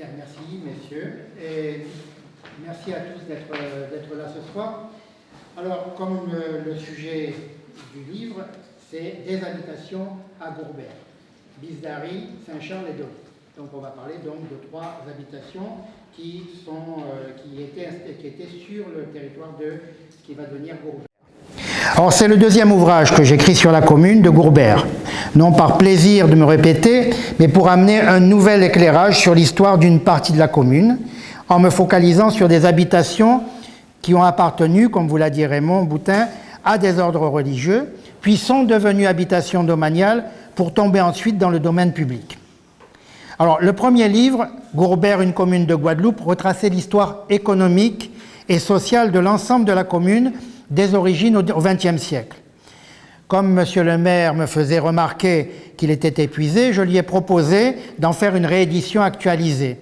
Bien, merci messieurs, et merci à tous d'être là ce soir. Alors, comme le sujet du livre, c'est des habitations à Gourbert, Bisdary, Saint-Charles et Dolé. Donc on va parler donc de 3 habitations qui étaient sur le territoire de ce qui va devenir Gourbert. Alors c'est le deuxième ouvrage que j'écris sur la commune de Gourbert, non par plaisir de me répéter, mais pour amener un nouvel éclairage sur l'histoire d'une partie de la commune, en me focalisant sur des habitations qui ont appartenu, comme vous l'a dit Raymond Boutin, à des ordres religieux, puis sont devenues habitations domaniales pour tomber ensuite dans le domaine public. Alors, le premier livre, Gourbert, une commune de Guadeloupe, retraçait l'histoire économique et sociale de l'ensemble de la commune des origines au XXe siècle. Comme M. le maire me faisait remarquer qu'il était épuisé, je lui ai proposé d'en faire une réédition actualisée.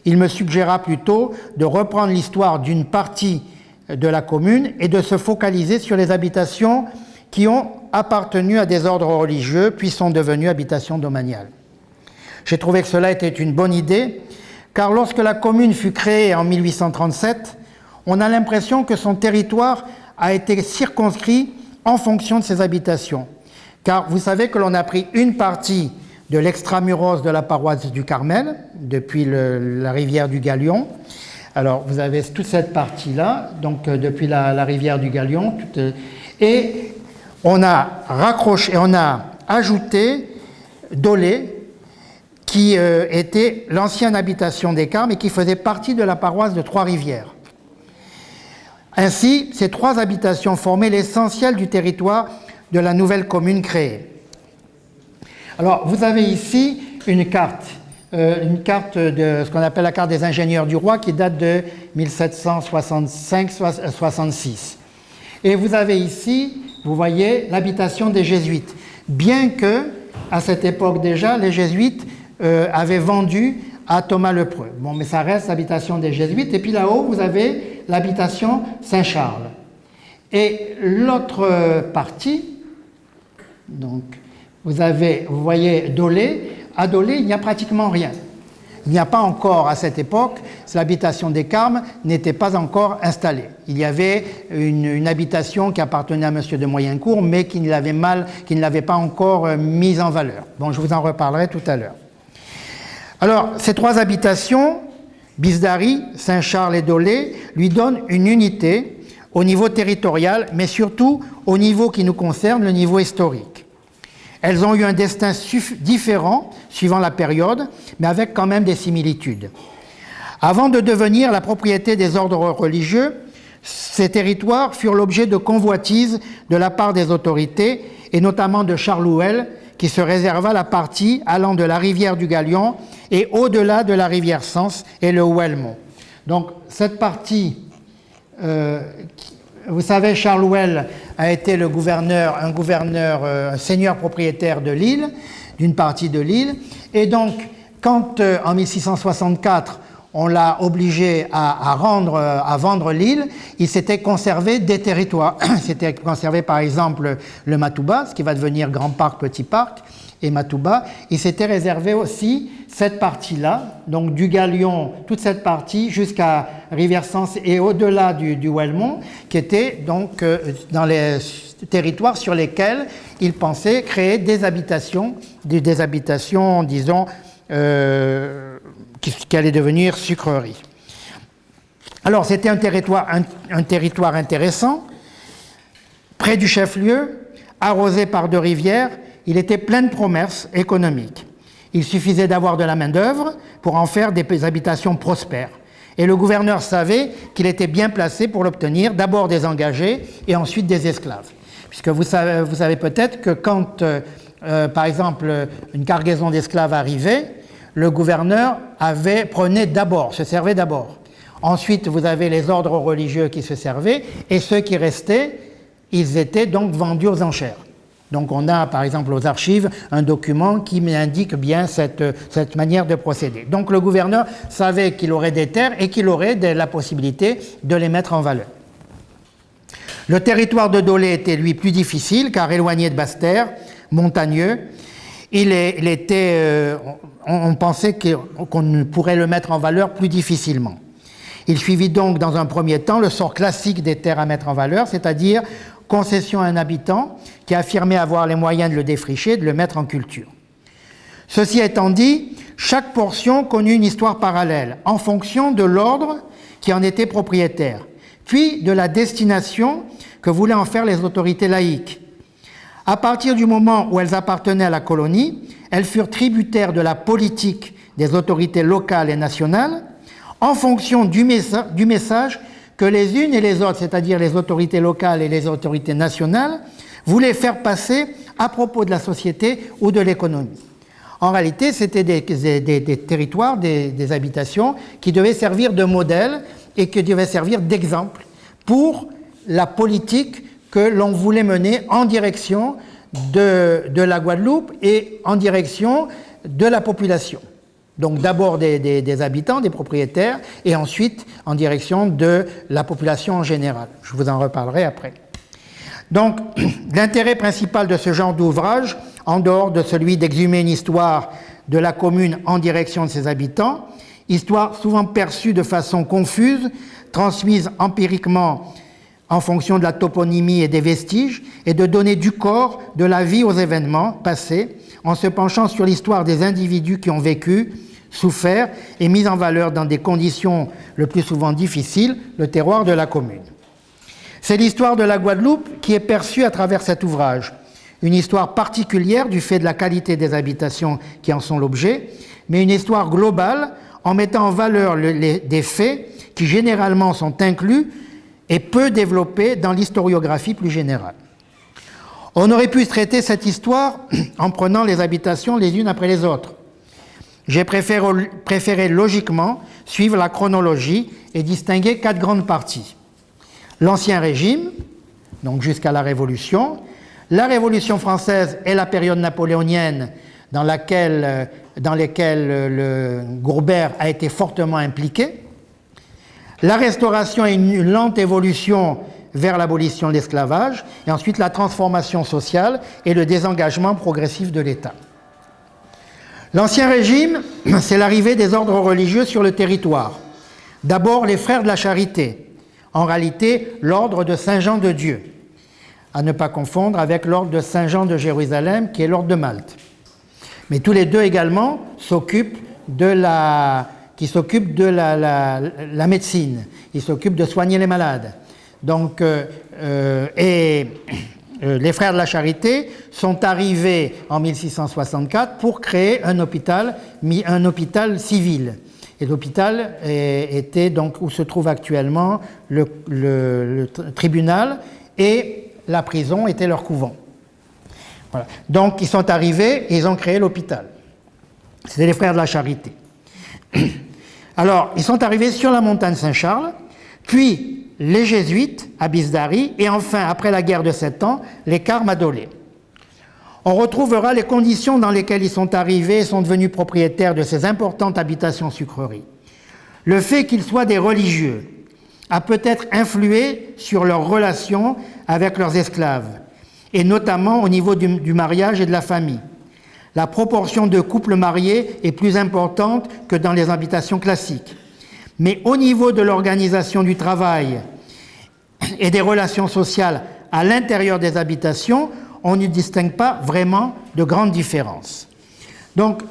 Il me suggéra plutôt de reprendre l'histoire d'une partie de la commune et de se focaliser sur les habitations qui ont appartenu à des ordres religieux puis sont devenues habitations domaniales. J'ai trouvé que cela était une bonne idée, car lorsque la commune fut créée en 1837, on a l'impression que son territoire a été circonscrit en fonction de ses habitations. Car vous savez que l'on a pris une partie de l'extramuros de la paroisse du Carmel, depuis la rivière du Galion. Alors, vous avez toute cette partie-là, donc depuis la rivière du Galion, et on a ajouté Dolé, qui était l'ancienne habitation des Carmes et qui faisait partie de la paroisse de Trois-Rivières. Ainsi, ces 3 habitations formaient l'essentiel du territoire de la nouvelle commune créée. Alors, vous avez ici une carte de ce qu'on appelle la carte des ingénieurs du roi, qui date de 1765-66. Et vous avez ici, vous voyez, l'habitation des jésuites. Bien que, à cette époque déjà, les jésuites avaient vendu à Thomas Lepreux. Bon, mais ça reste l'habitation des jésuites. Et puis là-haut, vous avez l'habitation Saint-Charles. Et l'autre partie, donc, vous voyez Dolé. À Dolé, il n'y a pratiquement rien. Il n'y a pas encore, à cette époque, l'habitation des Carmes n'était pas encore installée. Il y avait une habitation qui appartenait à M. de Moyencourt, mais qui ne l'avait pas encore mise en valeur. Bon, je vous en reparlerai tout à l'heure. Alors, ces 3 habitations, Bisdary, Saint-Charles et Dolé, lui donnent une unité au niveau territorial, mais surtout au niveau qui nous concerne, le niveau historique. Elles ont eu un destin différent suivant la période, mais avec quand même des similitudes. Avant de devenir la propriété des ordres religieux, ces territoires furent l'objet de convoitises de la part des autorités, et notamment de Charles Houël, qui se réserva la partie allant de la rivière du Galion et au-delà de la rivière Sens et le Houellemont. Donc cette partie, vous savez, Charles Houël a été un seigneur propriétaire de l'île, d'une partie de l'île, et donc quand en 1664 on l'a obligé à vendre l'île, il s'était conservé des territoires. Il s'était conservé par exemple le Matouba, ce qui va devenir Grand Parc, Petit Parc, et Matouba. Il s'était réservé aussi cette partie-là, donc du Galion, toute cette partie jusqu'à Rivière-Sens et au-delà du Houellemont, qui était donc dans les territoires sur lesquels il pensait créer des habitations, disons, qui allait devenir sucrerie. Alors, c'était un territoire intéressant, près du chef-lieu, arrosé par 2 rivières. Il était plein de promesses économiques. Il suffisait d'avoir de la main-d'œuvre pour en faire des habitations prospères. Et le gouverneur savait qu'il était bien placé pour l'obtenir, d'abord des engagés et ensuite des esclaves. Puisque vous savez peut-être que quand, par exemple, une cargaison d'esclaves arrivait, le gouverneur se servait d'abord. Ensuite, vous avez les ordres religieux qui se servaient, et ceux qui restaient, ils étaient donc vendus aux enchères. Donc on a, par exemple, aux archives, un document qui indique bien cette manière de procéder. Donc le gouverneur savait qu'il aurait des terres et qu'il aurait la possibilité de les mettre en valeur. Le territoire de Dolé était, lui, plus difficile, car éloigné de Basse-Terre, montagneux. on pensait qu'on pourrait le mettre en valeur plus difficilement. Il suivit donc dans un premier temps le sort classique des terres à mettre en valeur, c'est-à-dire concession à un habitant qui affirmait avoir les moyens de le défricher, de le mettre en culture. Ceci étant dit, chaque portion connut une histoire parallèle en fonction de l'ordre qui en était propriétaire, puis de la destination que voulaient en faire les autorités laïques. À partir du moment où elles appartenaient à la colonie, elles furent tributaires de la politique des autorités locales et nationales en fonction du message que les unes et les autres, c'est-à-dire les autorités locales et les autorités nationales, voulaient faire passer à propos de la société ou de l'économie. En réalité, c'était des territoires, des habitations qui devaient servir de modèle et qui devaient servir d'exemple pour la politique que l'on voulait mener en direction de la Guadeloupe et en direction de la population. Donc d'abord des habitants, des propriétaires, et ensuite en direction de la population en général. Je vous en reparlerai après. Donc l'intérêt principal de ce genre d'ouvrage, en dehors de celui d'exhumer une histoire de la commune en direction de ses habitants, histoire souvent perçue de façon confuse, transmise empiriquement en fonction de la toponymie et des vestiges, et de donner du corps, de la vie aux événements passés, en se penchant sur l'histoire des individus qui ont vécu, souffert et mis en valeur dans des conditions le plus souvent difficiles, le terroir de la commune. C'est l'histoire de la Guadeloupe qui est perçue à travers cet ouvrage, une histoire particulière du fait de la qualité des habitations qui en sont l'objet, mais une histoire globale en mettant en valeur des faits qui généralement sont inclus et peu développés dans l'historiographie plus générale. On aurait pu traiter cette histoire en prenant les habitations les unes après les autres. J'ai préféré logiquement suivre la chronologie et distinguer 4 grandes parties. L'Ancien Régime, donc jusqu'à la Révolution, la Révolution française et la période napoléonienne dans lesquelles le Gourbert a été fortement impliqué, la Restauration et une lente évolution vers l'abolition de l'esclavage, et ensuite la transformation sociale et le désengagement progressif de l'État. L'Ancien Régime, c'est l'arrivée des ordres religieux sur le territoire. D'abord les Frères de la Charité, en réalité l'ordre de Saint-Jean de Dieu, à ne pas confondre avec l'ordre de Saint-Jean de Jérusalem, qui est l'ordre de Malte. Mais tous les deux également s'occupent de la médecine, ils s'occupent de soigner les malades. Donc, les Frères de la Charité sont arrivés en 1664 pour créer un hôpital civil. Et l'hôpital était donc où se trouve actuellement le tribunal, et la prison était leur couvent. Voilà. Donc ils sont arrivés et ils ont créé l'hôpital. C'était les Frères de la Charité. Alors, ils sont arrivés sur la montagne Saint-Charles, puis les Jésuites à Bisdari, et enfin, après la guerre de 7 ans, les Carmes à Dolé. On retrouvera les conditions dans lesquelles ils sont arrivés et sont devenus propriétaires de ces importantes habitations sucreries. Le fait qu'ils soient des religieux a peut-être influé sur leurs relations avec leurs esclaves, et notamment au niveau du mariage et de la famille. La proportion de couples mariés est plus importante que dans les habitations classiques. Mais au niveau de l'organisation du travail et des relations sociales à l'intérieur des habitations, on ne distingue pas vraiment de grandes différences. Donc,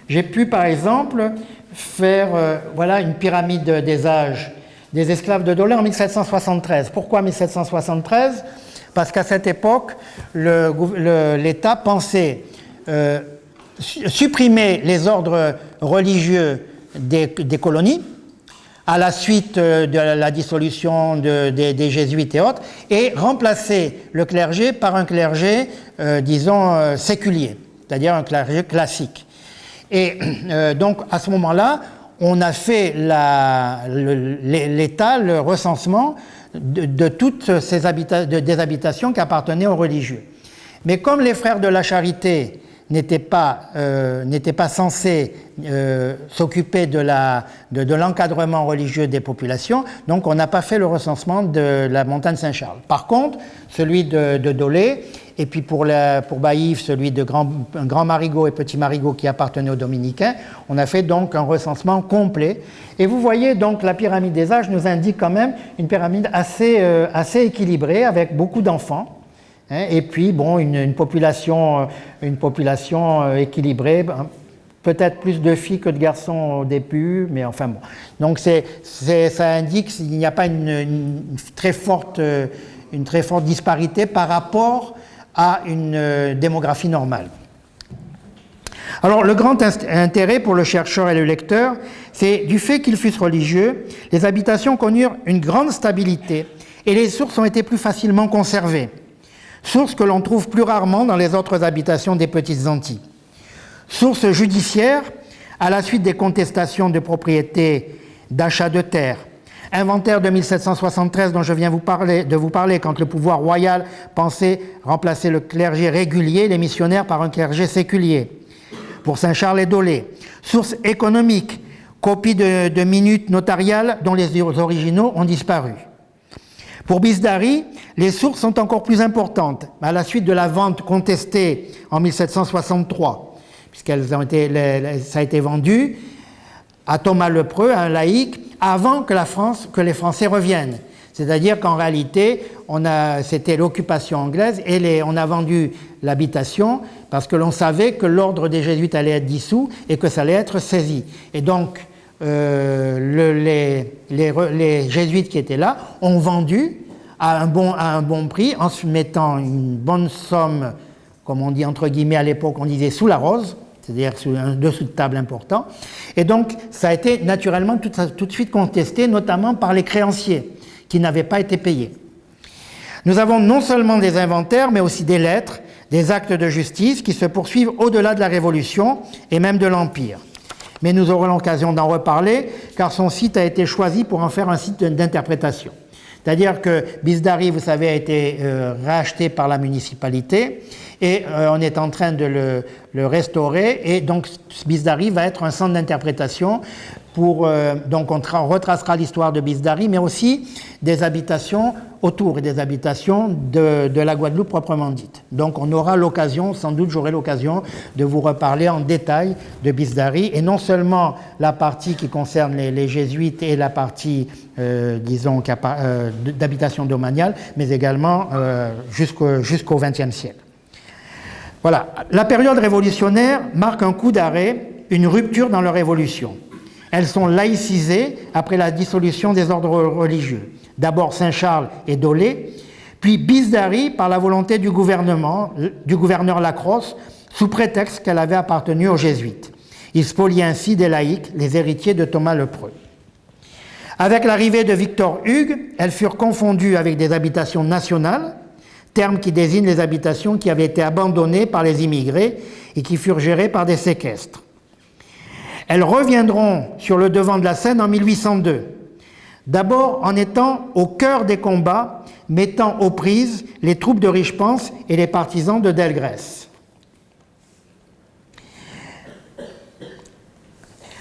j'ai pu par exemple faire une pyramide des âges des esclaves de Dolé en 1773. Pourquoi 1773 ? Parce qu'à cette époque, l'État pensait supprimer les ordres religieux des colonies à la suite de la dissolution des jésuites et autres, et remplacer le clergé par un clergé, séculier, c'est-à-dire un clergé classique. Et donc, à ce moment-là, on a fait l'État, le recensement de toutes des habitations qui appartenaient aux religieux. Mais comme les Frères de la Charité n'étaient pas censés s'occuper de l'encadrement religieux des populations, donc on n'a pas fait le recensement de la montagne Saint-Charles. Par contre, celui de Dolé et puis pour Baïf, celui de Grand Marigot et Petit Marigot qui appartenaient aux Dominicains. On a fait donc un recensement complet. Et vous voyez donc la pyramide des âges nous indique quand même une pyramide assez équilibrée avec beaucoup d'enfants. Et puis bon, une population équilibrée. Peut-être plus de filles que de garçons au début, mais enfin bon. Donc ça indique qu'il n'y a pas une très forte disparité par rapport à une démographie normale. Alors le grand intérêt pour le chercheur et le lecteur, c'est du fait qu'ils fussent religieux, les habitations connurent une grande stabilité et les sources ont été plus facilement conservées. Sources que l'on trouve plus rarement dans les autres habitations des Petites Antilles. Source judiciaire, à la suite des contestations de propriété d'achat de terre. Inventaire de 1773 dont je viens de vous parler quand le pouvoir royal pensait remplacer le clergé régulier, les missionnaires par un clergé séculier. Pour Saint-Charles et Dolé. Source économique, copie de minutes notariales dont les originaux ont disparu. Pour Bisdari, les sources sont encore plus importantes, à la suite de la vente contestée en 1763. Ça a été vendu à Thomas Lepreux, un laïc, avant que les Français reviennent. C'est-à-dire qu'en réalité, c'était l'occupation anglaise et on a vendu l'habitation parce que l'on savait que l'ordre des Jésuites allait être dissous et que ça allait être saisi. Et donc, les Jésuites qui étaient là ont vendu à un bon prix en se mettant une bonne somme, comme on dit entre guillemets à l'époque, on disait sous la rose, c'est-à-dire sous un dessous de table important. Et donc, ça a été naturellement tout de suite contesté, notamment par les créanciers, qui n'avaient pas été payés. Nous avons non seulement des inventaires, mais aussi des lettres, des actes de justice qui se poursuivent au-delà de la Révolution et même de l'Empire. Mais nous aurons l'occasion d'en reparler, car son site a été choisi pour en faire un site d'interprétation. C'est-à-dire que Bisdari, vous savez, a été racheté par la municipalité et on est en train de le restaurer. Et donc, Bisdari va être un centre d'interprétation donc on retracera l'histoire de Bisdari, mais aussi des habitations autour et des habitations de la Guadeloupe proprement dite. Donc on aura l'occasion, sans doute j'aurai l'occasion de vous reparler en détail de Bisdari, et non seulement la partie qui concerne les jésuites et la partie, disons, d'habitation domaniale, mais également jusqu'au XXe siècle. Voilà. La période révolutionnaire marque un coup d'arrêt, une rupture dans leur évolution. Elles sont laïcisées après la dissolution des ordres religieux. D'abord Saint-Charles et Dolé, puis Bisdari par la volonté du gouverneur Lacrosse, sous prétexte qu'elle avait appartenu aux jésuites. Il spoliait ainsi des laïcs, les héritiers de Thomas Lepreux. Avec l'arrivée de Victor Hugues, elles furent confondues avec des habitations nationales, terme qui désigne les habitations qui avaient été abandonnées par les immigrés et qui furent gérées par des séquestres. Elles reviendront sur le devant de la scène en 1802, d'abord en étant au cœur des combats, mettant aux prises les troupes de Richepense et les partisans de Delgrès.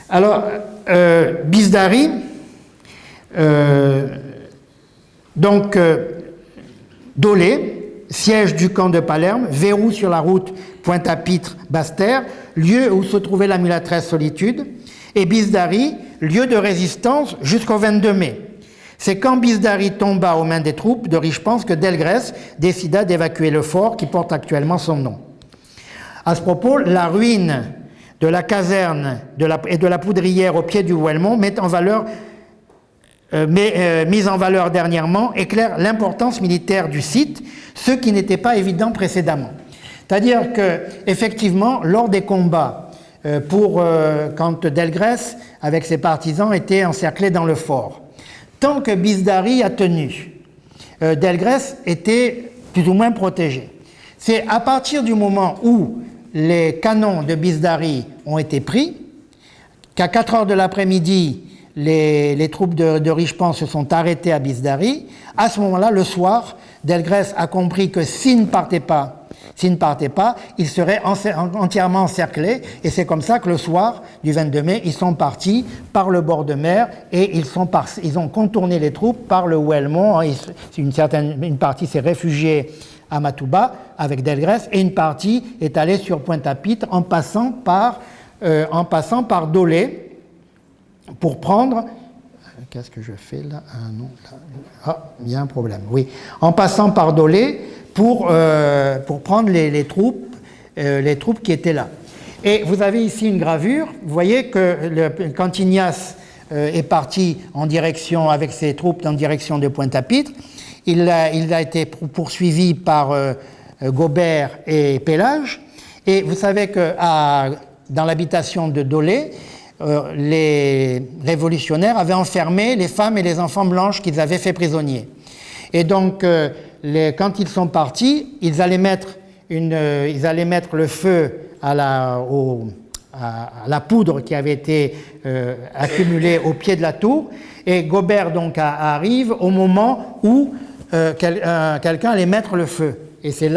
Alors, Bisdari, Dolé, siège du camp de Palerme, verrou sur la route Pointe-à-Pitre, Basse-Terre, lieu où se trouvait la mulâtresse Solitude, et Bisdari, lieu de résistance jusqu'au 22 mai. C'est quand Bisdari tomba aux mains des troupes de Richepense que Delgrès décida d'évacuer le fort qui porte actuellement son nom. À ce propos, la ruine de la caserne et de la poudrière au pied du Ouelmont mise en valeur dernièrement, éclaire l'importance militaire du site, ce qui n'était pas évident précédemment. C'est-à-dire qu'effectivement, lors des combats, quand Delgrès, avec ses partisans, était encerclé dans le fort, tant que Bisdari a tenu, Delgrès était plus ou moins protégé. C'est à partir du moment où les canons de Bisdari ont été pris, qu'à 4 heures de l'après-midi, les troupes de Richepense se sont arrêtées à Bisdari. À ce moment-là, le soir, Delgrès a compris que s'il ne partait pas, il serait entièrement encerclé. Et c'est comme ça que le soir du 22 mai, ils sont partis par le bord de mer et ils ont contourné les troupes par le Ouelmont. Une partie s'est réfugiée à Matouba avec Delgrès, et une partie est allée sur Pointe-à-Pitre en passant par Dolé pour prendre... Qu'est-ce que je fais là? Ah non, là. Ah, il y a un problème, oui. En passant par Dolé pour prendre les troupes qui étaient là. Et vous avez ici une gravure. Vous voyez que quand Ignace est parti en direction, avec ses troupes en direction de Pointe-à-Pitre, il a été poursuivi par Gobert et Pélage. Et vous savez que dans l'habitation de Dolé, les révolutionnaires avaient enfermé les femmes et les enfants blanches qu'ils avaient fait prisonniers. Et donc, quand ils sont partis, ils allaient mettre le feu à la poudre qui avait été accumulée au pied de la tour, et Gobert donc arrive au moment où quelqu'un allait mettre le feu. Et c'est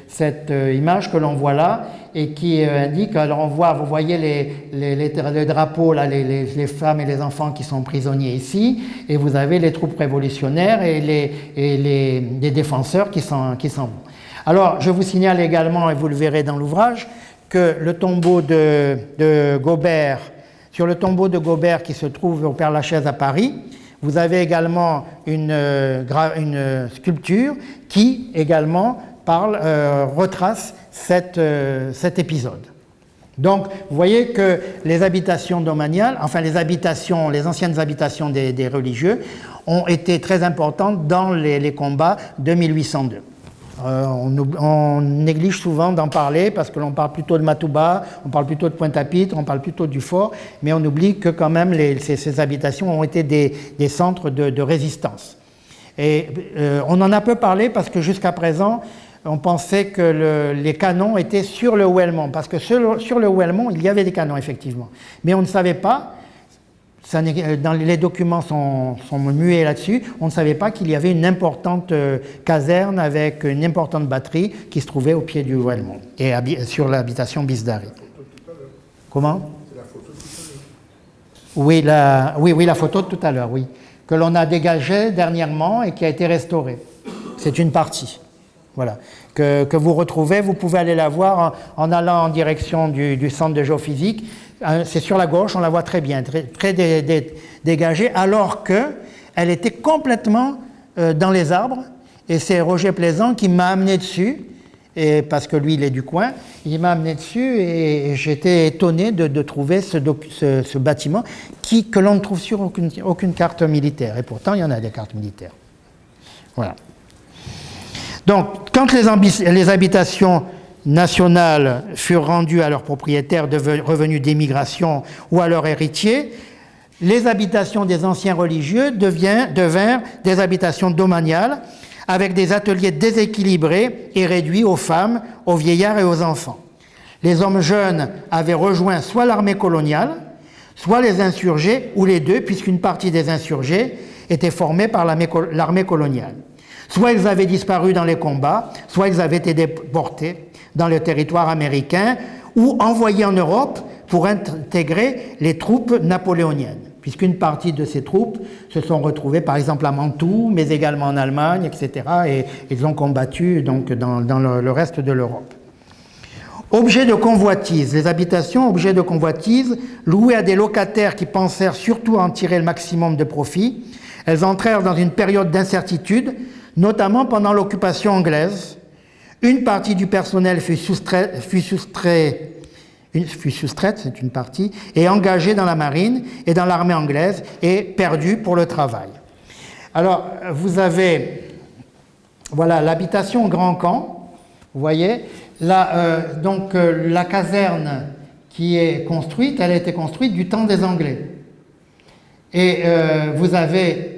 cette image que l'on voit là, et qui indique, alors vous voyez les drapeaux, là, les femmes et les enfants qui sont prisonniers ici, et vous avez les troupes révolutionnaires et les défenseurs qui s'en vont. Alors, je vous signale également, et vous le verrez dans l'ouvrage, que le tombeau de Gobert, sur le tombeau de Gobert qui se trouve au Père-Lachaise à Paris, vous avez également une sculpture qui également retrace cet épisode. Donc, vous voyez que les habitations domaniales, enfin les anciennes habitations des religieux, ont été très importantes dans les combats de 1802. On néglige souvent d'en parler parce que l'on parle plutôt de Matouba, on parle plutôt de Pointe-à-Pitre, on parle plutôt du fort, mais on oublie que quand même ces habitations ont été des centres de résistance. Et on en a peu parlé parce que jusqu'à présent, on pensait que les canons étaient sur le Houellebont, parce que sur le Houellebont, il y avait des canons, effectivement. Mais on ne savait pas, les documents sont muets là-dessus, on ne savait pas qu'il y avait une importante caserne avec une importante batterie qui se trouvait au pied du Houellebont, et sur l'habitation Bisdari. Comment? C'est la photo de tout à l'heure. Oui, la photo de tout à l'heure, oui. Que l'on a dégagée dernièrement et qui a été restaurée. C'est une partie. Voilà, que vous retrouvez, vous pouvez aller la voir en allant en direction du centre de géophysique. C'est sur la gauche, on la voit très bien, très dégagée, alors qu'elle était complètement dans les arbres. Et c'est Roger Plaisant qui m'a amené dessus, parce que lui, il est du coin. Il m'a amené dessus et j'étais étonné de trouver ce bâtiment que l'on ne trouve sur aucune carte militaire. Et pourtant, il y en a des cartes militaires. Voilà. Donc, quand les habitations nationales furent rendues à leurs propriétaires revenus d'émigration ou à leurs héritiers, les habitations des anciens religieux devinrent des habitations domaniales avec des ateliers déséquilibrés et réduits aux femmes, aux vieillards et aux enfants. Les hommes jeunes avaient rejoint soit l'armée coloniale, soit les insurgés, ou les deux, puisqu'une partie des insurgés était formée par l'armée coloniale. Soit ils avaient disparu dans les combats, soit ils avaient été déportés dans le territoire américain ou envoyés en Europe pour intégrer les troupes napoléoniennes, puisqu'une partie de ces troupes se sont retrouvées par exemple à Mantoue, mais également en Allemagne, etc. Et ils ont combattu donc dans le reste de l'Europe. Objets de convoitise, les habitations, objets de convoitise, louées à des locataires qui pensèrent surtout en tirer le maximum de profit, elles entrèrent dans une période d'incertitude, notamment pendant l'occupation anglaise. Une partie du personnel fut soustraite, c'est une partie, et engagée dans la marine et dans l'armée anglaise et perdue pour le travail. Alors, vous avez, voilà, l'habitation Grand Camp, vous voyez, là, donc la caserne qui est construite, elle a été construite du temps des Anglais. Et vous avez,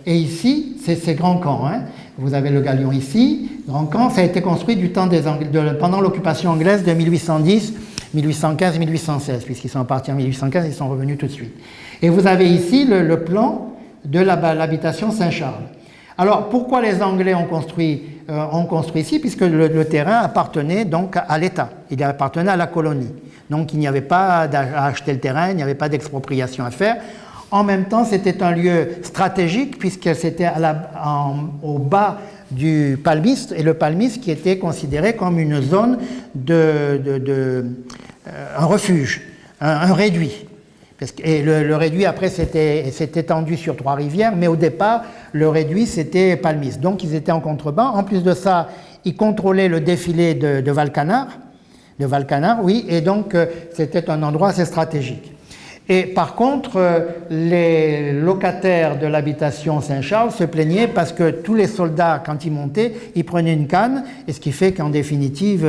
et ici, c'est Grand Camp, hein. Vous avez le galion ici, Grand Camp, ça a été construit du temps des Anglais, pendant l'occupation anglaise de 1810, 1815, 1816, puisqu'ils sont partis en 1815, ils sont revenus tout de suite. Et vous avez ici le plan de l'habitation Saint-Charles. Alors, pourquoi les Anglais ont construit ici? Puisque le terrain appartenait donc à l'État, il appartenait à la colonie. Donc, il n'y avait pas à acheter le terrain, il n'y avait pas d'expropriation à faire. En même temps, c'était un lieu stratégique puisque c'était au bas du palmiste, et le palmiste qui était considéré comme une zone un refuge, un réduit. Et le réduit, après, s'est étendu sur Trois-Rivières, mais au départ, le réduit, c'était palmiste. Donc, ils étaient en contrebas. En plus de ça, ils contrôlaient le défilé de Valcanard, oui, et donc, c'était un endroit assez stratégique. Et par contre, les locataires de l'habitation Saint-Charles se plaignaient parce que tous les soldats, quand ils montaient, ils prenaient une canne, et ce qui fait qu'en définitive,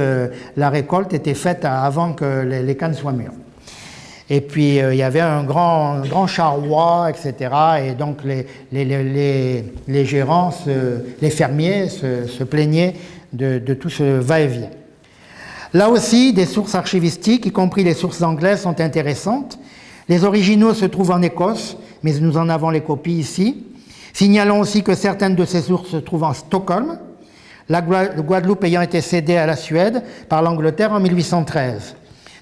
la récolte était faite avant que les cannes soient mûres. Et puis, il y avait un grand charroi, etc. Et donc, les gérants, les fermiers se plaignaient de tout ce va-et-vient. Là aussi, des sources archivistiques, y compris les sources anglaises, sont intéressantes. Les originaux se trouvent en Écosse, mais nous en avons les copies ici. Signalons aussi que certaines de ces sources se trouvent en Stockholm, la Guadeloupe ayant été cédée à la Suède par l'Angleterre en 1813.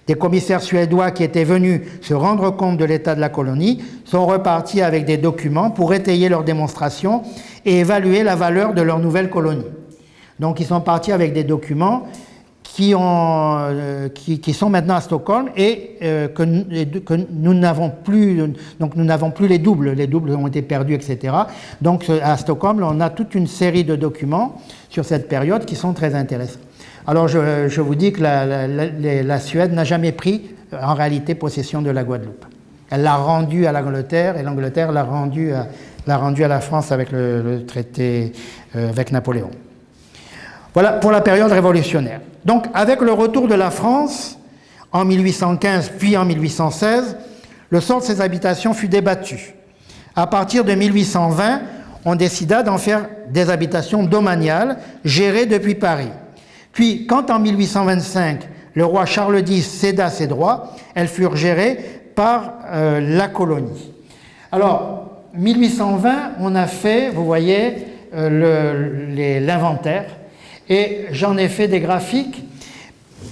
Des commissaires suédois qui étaient venus se rendre compte de l'état de la colonie sont repartis avec des documents pour étayer leurs démonstrations et évaluer la valeur de leur nouvelle colonie. Donc ils sont partis avec des documents qui sont maintenant à Stockholm et que nous n'avons plus, donc nous n'avons plus les doubles ont été perdus, etc. Donc à Stockholm, on a toute une série de documents sur cette période qui sont très intéressants. Alors je vous dis que la Suède n'a jamais pris en réalité possession de la Guadeloupe. Elle l'a rendue à l'Angleterre et l'Angleterre l'a rendue à la France avec le traité avec Napoléon. Voilà pour la période révolutionnaire. Donc avec le retour de la France en 1815 puis en 1816, le sort de ces habitations fut débattu. À partir de 1820, on décida d'en faire des habitations domaniales gérées depuis Paris. Puis, quand en 1825, le roi Charles X céda ses droits, elles furent gérées par la colonie. Alors, 1820, on a fait, vous voyez, l'inventaire, et j'en ai fait des graphiques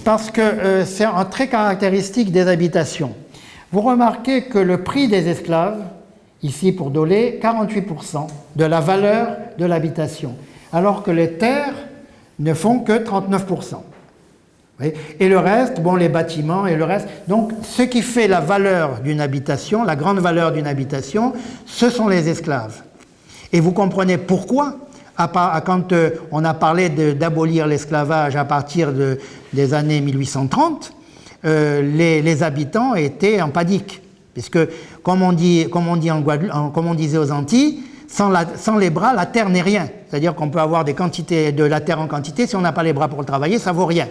parce que c'est un trait caractéristique des habitations. Vous remarquez que le prix des esclaves, ici pour Dolé, 48% de la valeur de l'habitation, alors que les terres ne font que 39%. Oui. Et le reste, bon, les bâtiments et le reste. Donc, ce qui fait la valeur d'une habitation, la grande valeur d'une habitation, ce sont les esclaves. Et vous comprenez pourquoi, quand on a parlé d'abolir l'esclavage à partir des années 1830, les habitants étaient en panique. Puisque, comme on disait aux Antilles, sans les bras, la terre n'est rien. C'est-à-dire qu'on peut avoir de la terre en quantité, si on n'a pas les bras pour le travailler, ça ne vaut rien.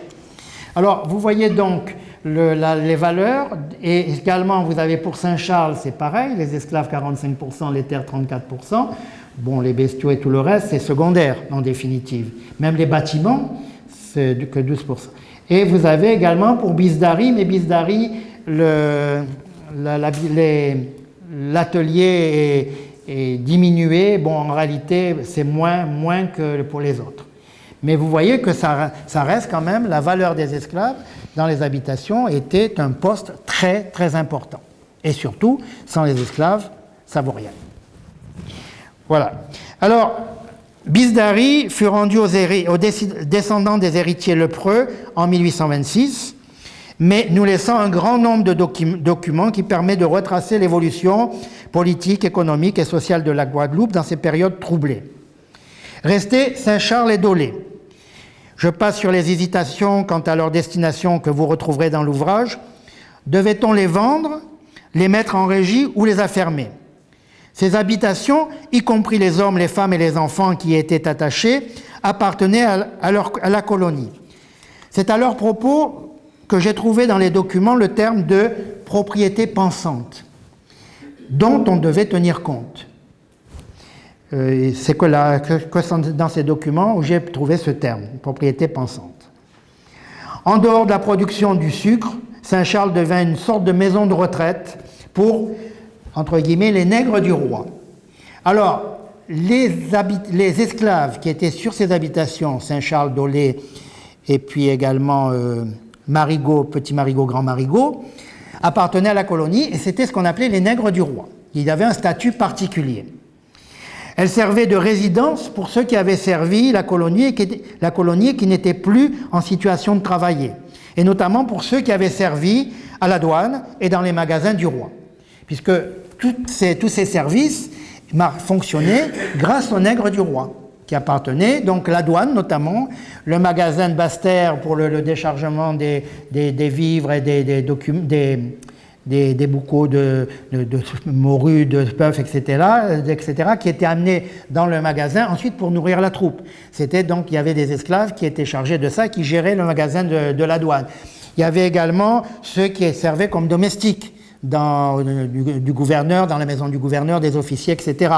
Alors, vous voyez donc les valeurs, et également, vous avez pour Saint-Charles, c'est pareil, les esclaves 45%, les terres 34%. Bon, les bestiaux et tout le reste, c'est secondaire, en définitive. Même les bâtiments, c'est que 12%. Et vous avez également pour Bisdari, mais Bisdari, l'atelier est diminué. Bon, en réalité, c'est moins que pour les autres. Mais vous voyez que ça reste quand même, la valeur des esclaves dans les habitations était un poste très, très important. Et surtout, sans les esclaves, ça ne vaut rien. Voilà. Alors, Bisdari fut rendu aux descendants des héritiers lépreux en 1826, mais nous laissant un grand nombre de documents qui permettent de retracer l'évolution politique, économique et sociale de la Guadeloupe dans ces périodes troublées. Restait Saint-Charles et Dolé. Je passe sur les hésitations quant à leur destination que vous retrouverez dans l'ouvrage. Devait-on les vendre, les mettre en régie ou les affermer ? Ces habitations, y compris les hommes, les femmes et les enfants qui y étaient attachés, appartenaient à la colonie. C'est à leur propos que j'ai trouvé dans les documents le terme de propriété pensante, dont on devait tenir compte. C'est que dans ces documents où j'ai trouvé ce terme, propriété pensante. En dehors de la production du sucre, Saint-Charles devint une sorte de maison de retraite pour, entre guillemets, les nègres du roi. Alors, les esclaves qui étaient sur ces habitations, Saint-Charles, Dolé, et puis également Marigot, Petit Marigot, Grand Marigot, appartenaient à la colonie, et c'était ce qu'on appelait les nègres du roi. Ils avaient un statut particulier. Elle servait de résidence pour ceux qui avaient servi la colonie et qui n'étaient plus en situation de travailler, et notamment pour ceux qui avaient servi à la douane et dans les magasins du roi, puisque tous ces services fonctionnaient grâce aux nègres du roi, qui appartenaient, donc la douane notamment, le magasin de Basse-Terre pour le déchargement des vivres et des boucaux de morue, de bœuf, etc., qui étaient amenés dans le magasin ensuite pour nourrir la troupe. C'était donc, il y avait des esclaves qui étaient chargés de ça, qui géraient le magasin de la douane. Il y avait également ceux qui servaient comme domestiques du gouverneur, dans la maison du gouverneur, des officiers, etc.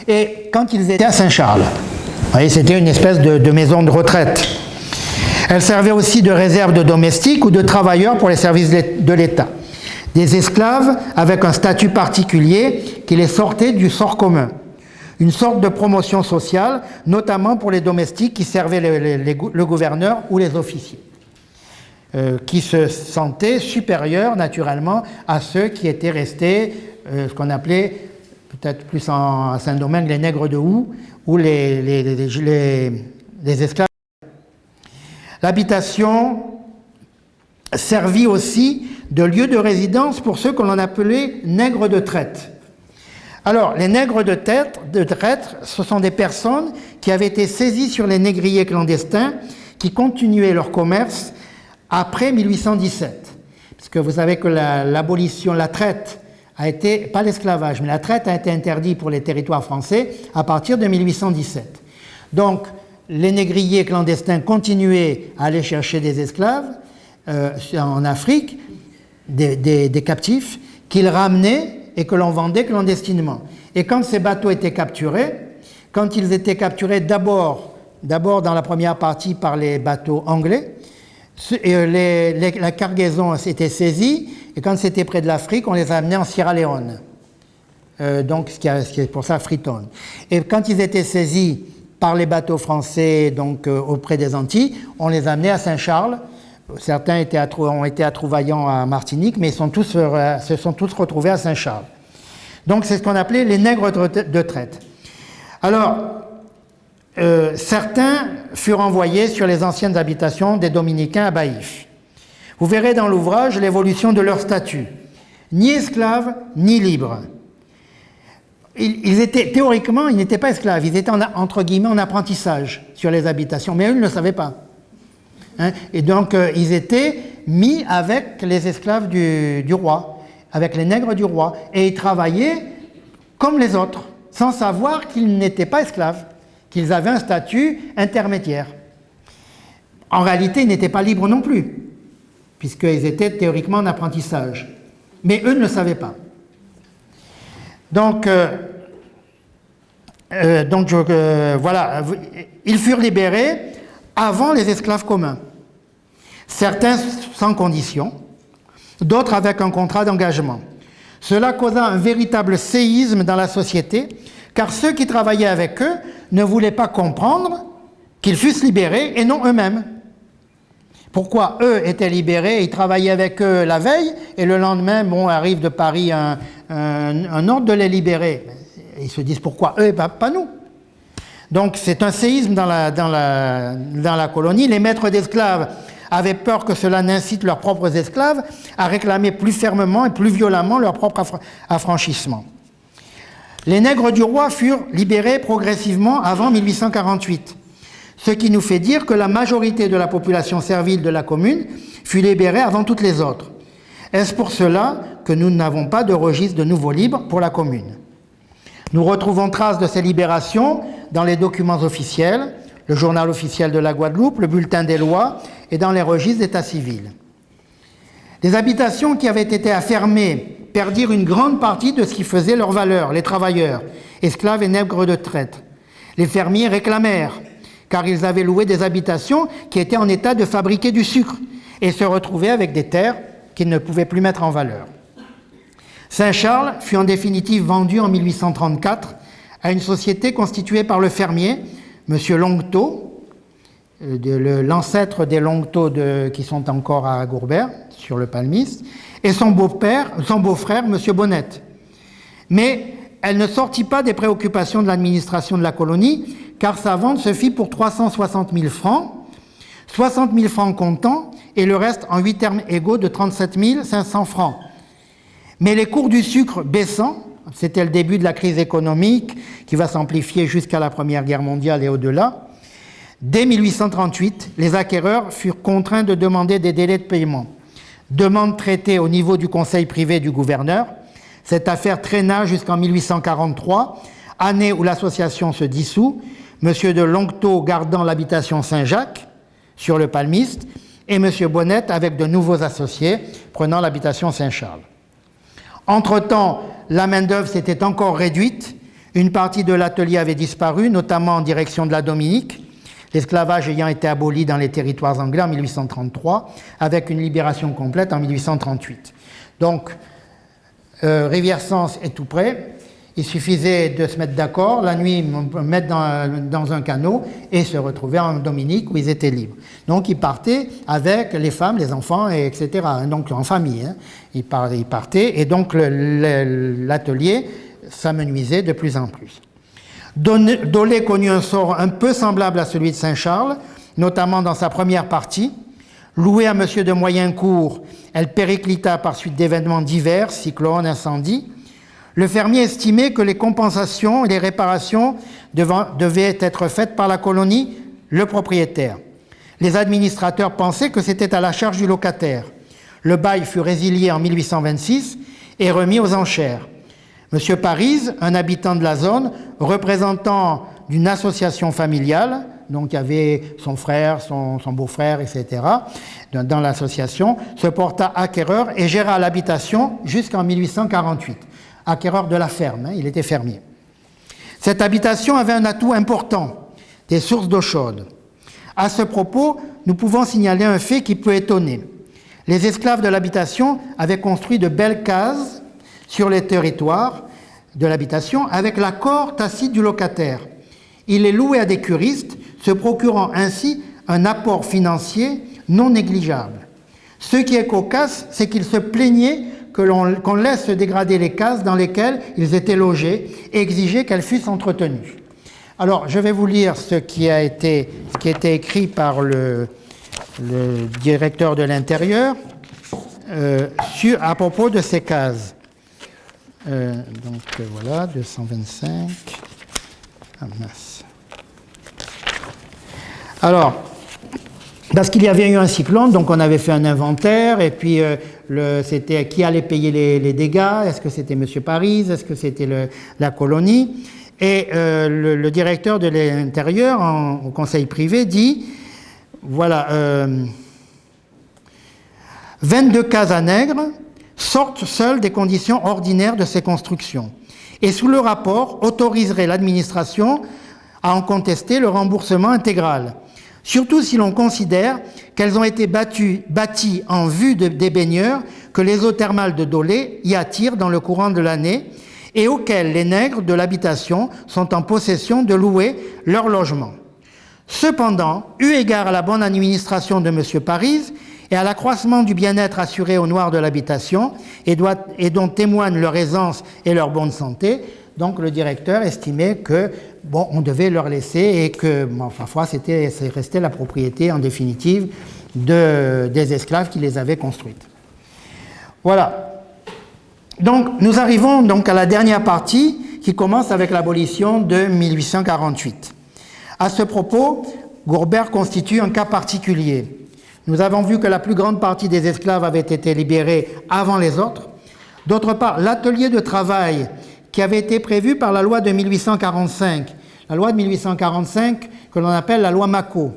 Et quand ils étaient à Saint-Charles, vous voyez, c'était une espèce de maison de retraite. Elle servait aussi de réserve de domestiques ou de travailleurs pour les services de l'État. Des esclaves avec un statut particulier qui les sortait du sort commun. Une sorte de promotion sociale, notamment pour les domestiques qui servaient le gouverneur ou les officiers, qui se sentaient supérieurs naturellement à ceux qui étaient restés, ce qu'on appelait, peut-être plus à Saint-Domingue, les nègres de houx, ou les esclaves. L'habitation servit aussi de lieu de résidence pour ceux que l'on appelait nègres de traite. Alors, les nègres de traite, ce sont des personnes qui avaient été saisies sur les négriers clandestins qui continuaient leur commerce après 1817. Parce que vous savez que l'abolition, la traite, a été, pas l'esclavage, mais la traite a été interdite pour les territoires français à partir de 1817. Donc, les négriers clandestins continuaient à aller chercher des esclaves en Afrique, des captifs, qu'ils ramenaient et que l'on vendait clandestinement. Et quand ces bateaux étaient capturés, quand ils étaient capturés d'abord dans la première partie par les bateaux anglais, la cargaison s'était saisie, et quand c'était près de l'Afrique, on les a amenés en Sierra Leone. Donc, ce qui est pour ça Freetown. Et quand ils étaient saisis par les bateaux français, donc auprès des Antilles, on les a amenés à Saint-Charles. Certains ont été à Trouvaillan, à Martinique, mais se sont tous retrouvés à Saint-Charles. Donc, c'est ce qu'on appelait les nègres de traite. Alors, certains furent envoyés sur les anciennes habitations des Dominicains à Baïf. Vous verrez dans l'ouvrage l'évolution de leur statut. Ni esclaves, ni libres. Théoriquement, ils n'étaient pas esclaves, ils étaient entre guillemets en apprentissage sur les habitations, mais eux, ils ne le savaient pas. Et donc, ils étaient mis avec les esclaves du roi, avec les nègres du roi, et ils travaillaient comme les autres, sans savoir qu'ils n'étaient pas esclaves, qu'ils avaient un statut intermédiaire. En réalité, ils n'étaient pas libres non plus, puisqu'ils étaient théoriquement en apprentissage. Mais eux ne le savaient pas. Donc voilà, ils furent libérés avant les esclaves communs. Certains sans condition, d'autres avec un contrat d'engagement. Cela causa un véritable séisme dans la société, car ceux qui travaillaient avec eux ne voulaient pas comprendre qu'ils fussent libérés et non eux-mêmes. Pourquoi eux étaient libérés, ils travaillaient avec eux la veille, et le lendemain, arrive de Paris un ordre de les libérer. Ils se disent pourquoi eux et pas nous. Donc c'est un séisme dans la colonie. Les maîtres d'esclaves avaient peur que cela n'incite leurs propres esclaves à réclamer plus fermement et plus violemment leur propre affranchissement. Les nègres du roi furent libérés progressivement avant 1848. Ce qui nous fait dire que la majorité de la population servile de la commune fut libérée avant toutes les autres. Est-ce pour cela que nous n'avons pas de registre de nouveaux libres pour la commune? Nous retrouvons trace de ces libérations dans les documents officiels, le journal officiel de la Guadeloupe, le bulletin des lois et dans les registres d'état civil. Les habitations qui avaient été affermées perdirent une grande partie de ce qui faisait leur valeur, les travailleurs, esclaves et nègres de traite. Les fermiers réclamèrent, car ils avaient loué des habitations qui étaient en état de fabriquer du sucre et se retrouvaient avec des terres qu'ils ne pouvaient plus mettre en valeur. Saint-Charles fut en définitive vendu en 1834 à une société constituée par le fermier, M. Longteau, l'ancêtre des Longteau qui sont encore à Gourbert, sur le Palmis, et son beau-frère, M. Bonnette. Mais elle ne sortit pas des préoccupations de l'administration de la colonie, car sa vente se fit pour 360 000 francs, 60 000 francs comptant, et le reste en 8 termes égaux de 37 500 francs. Mais les cours du sucre baissant, c'était le début de la crise économique qui va s'amplifier jusqu'à la Première Guerre mondiale et au-delà, dès 1838, les acquéreurs furent contraints de demander des délais de paiement. Demande traitée au niveau du conseil privé du gouverneur. Cette affaire traîna jusqu'en 1843, année où l'association se dissout, M. de Longtaud gardant l'habitation Saint-Jacques, sur le Palmiste, et M. Bonnette avec de nouveaux associés, prenant l'habitation Saint-Charles. Entre-temps, la main-d'œuvre s'était encore réduite, une partie de l'atelier avait disparu, notamment en direction de la Dominique, l'esclavage ayant été aboli dans les territoires anglais en 1833, avec une libération complète en 1838. Donc, Rivière-Sens est tout près. Il suffisait de se mettre d'accord, la nuit, mettre dans un canot et se retrouver en Dominique où ils étaient libres. Donc ils partaient avec les femmes, les enfants, etc. Donc en famille. Hein. Ils partaient et donc l'atelier s'amenuisait de plus en plus. Dolé connut un sort un peu semblable à celui de Saint-Charles, notamment dans sa première partie. Louée à M. de Moyencourt, elle périclita par suite d'événements divers, cyclones, incendies. Le fermier estimait que les compensations et les réparations devaient être faites par la colonie, le propriétaire. Les administrateurs pensaient que c'était à la charge du locataire. Le bail fut résilié en 1826 et remis aux enchères. M. Parise, un habitant de la zone, représentant d'une association familiale, donc il y avait son frère, son beau-frère, etc., dans l'association, se porta acquéreur et géra l'habitation jusqu'en 1848. Acquéreur de la ferme, hein, il était fermier. Cette habitation avait un atout important, des sources d'eau chaude. À ce propos, nous pouvons signaler un fait qui peut étonner. Les esclaves de l'habitation avaient construit de belles cases sur les territoires de l'habitation avec l'accord tacite du locataire. Il les louait à des curistes, se procurant ainsi un apport financier non négligeable. Ce qui est cocasse, c'est qu'ils se plaignaient qu'on laisse se dégrader les cases dans lesquelles ils étaient logés et exigeaient qu'elles fussent entretenues. Alors, je vais vous lire ce qui a été écrit par le directeur de l'Intérieur à propos de ces cases. Voilà, 225. Ah mince. Alors, parce qu'il y avait eu un cyclone, donc on avait fait un inventaire, et puis c'était qui allait payer les dégâts, est-ce que c'était M. Parise, est-ce que c'était la colonie, et le directeur de l'Intérieur, au conseil privé, dit, voilà, 22 cases à Nègre sortent seules des conditions ordinaires de ces constructions, et sous le rapport, autoriserait l'administration à en contester le remboursement intégral. Surtout si l'on considère qu'elles ont été bâties en vue des baigneurs que les eaux thermales de Dolé y attirent dans le courant de l'année et auxquels les nègres de l'habitation sont en possession de louer leur logement. Cependant, eu égard à la bonne administration de M. Parise et à l'accroissement du bien-être assuré aux Noirs de l'habitation et dont témoignent leur aisance et leur bonne santé, donc le directeur estimait que on devait leur laisser et que, parfois, c'est resté la propriété en définitive des esclaves qui les avaient construites. Voilà. Donc, nous arrivons donc à la dernière partie qui commence avec l'abolition de 1848. À ce propos, Gourbert constitue un cas particulier. Nous avons vu que la plus grande partie des esclaves avaient été libérés avant les autres. D'autre part, l'atelier de travail qui avait été prévu par la loi de 1845. La loi de 1845 que l'on appelle la loi Maco.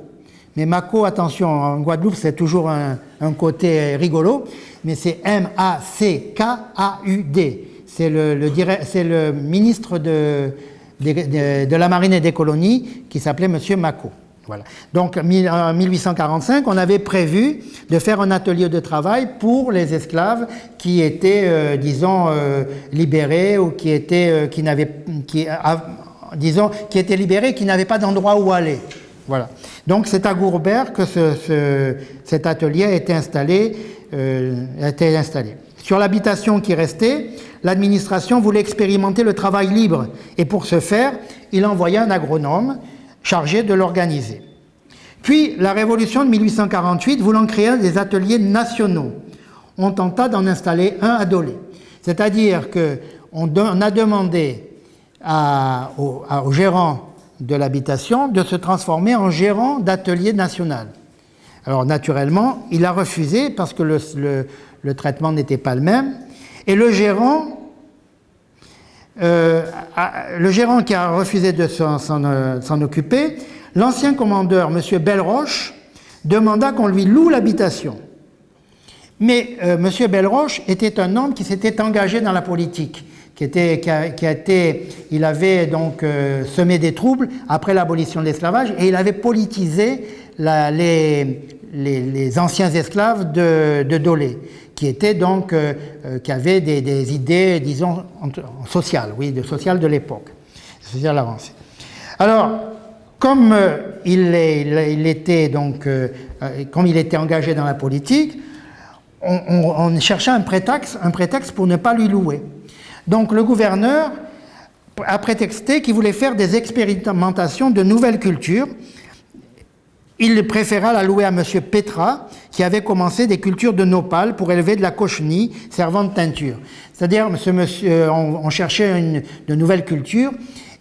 Mais Maco, attention, en Guadeloupe, c'est toujours un côté rigolo, mais c'est M-A-C-K-A-U-D. C'est le ministre de la Marine et des colonies qui s'appelait M. Maco. Voilà. Donc, en 1845, on avait prévu de faire un atelier de travail pour les esclaves qui étaient, libérés ou qui étaient libérés et qui n'avaient pas d'endroit où aller. Voilà. Donc, c'est à Gourbert que cet atelier a été installé. Sur l'habitation qui restait, l'administration voulait expérimenter le travail libre et pour ce faire, il envoya un agronome chargé de l'organiser. Puis, la Révolution de 1848, voulant créer des ateliers nationaux, on tenta d'en installer un à Dolé. C'est-à-dire qu'on a demandé au gérant de l'habitation de se transformer en gérant d'atelier national. Alors, naturellement, il a refusé parce que le traitement n'était pas le même. Et le gérant qui a refusé de s'en occuper, l'ancien commandeur, M. Belleroche, demanda qu'on lui loue l'habitation. Mais M. Belleroche était un homme qui s'était engagé dans la politique, il avait donc semé des troubles après l'abolition de l'esclavage et il avait politisé les anciens esclaves de Dolé, qui étaient donc qui avaient des idées, disons, sociales, sociales de l'époque, sociales avancées. Alors, comme il était engagé dans la politique, on cherchait un prétexte pour ne pas lui louer. Donc le gouverneur a prétexté qu'il voulait faire des expérimentations de nouvelles cultures. Il préféra la louer à M. Pétrat, qui avait commencé des cultures de nopal pour élever de la cochenille servant de teinture. C'est-à-dire, on cherchait de nouvelles cultures,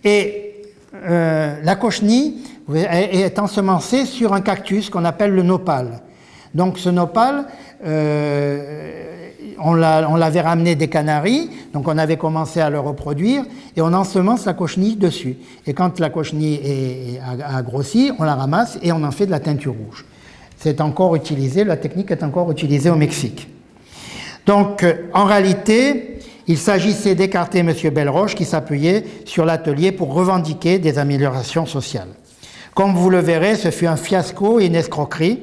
et la cochenille est ensemencée sur un cactus qu'on appelle le nopal. Donc ce nopal, on l'avait ramené des Canaries, donc on avait commencé à le reproduire, et on ensemence la cochenille dessus. Et quand la cochenille a grossi, on la ramasse et on en fait de la teinture rouge. C'est encore utilisé, la technique est encore utilisée au Mexique. Donc, en réalité, il s'agissait d'écarter M. Belleroche qui s'appuyait sur l'atelier pour revendiquer des améliorations sociales. Comme vous le verrez, ce fut un fiasco et une escroquerie.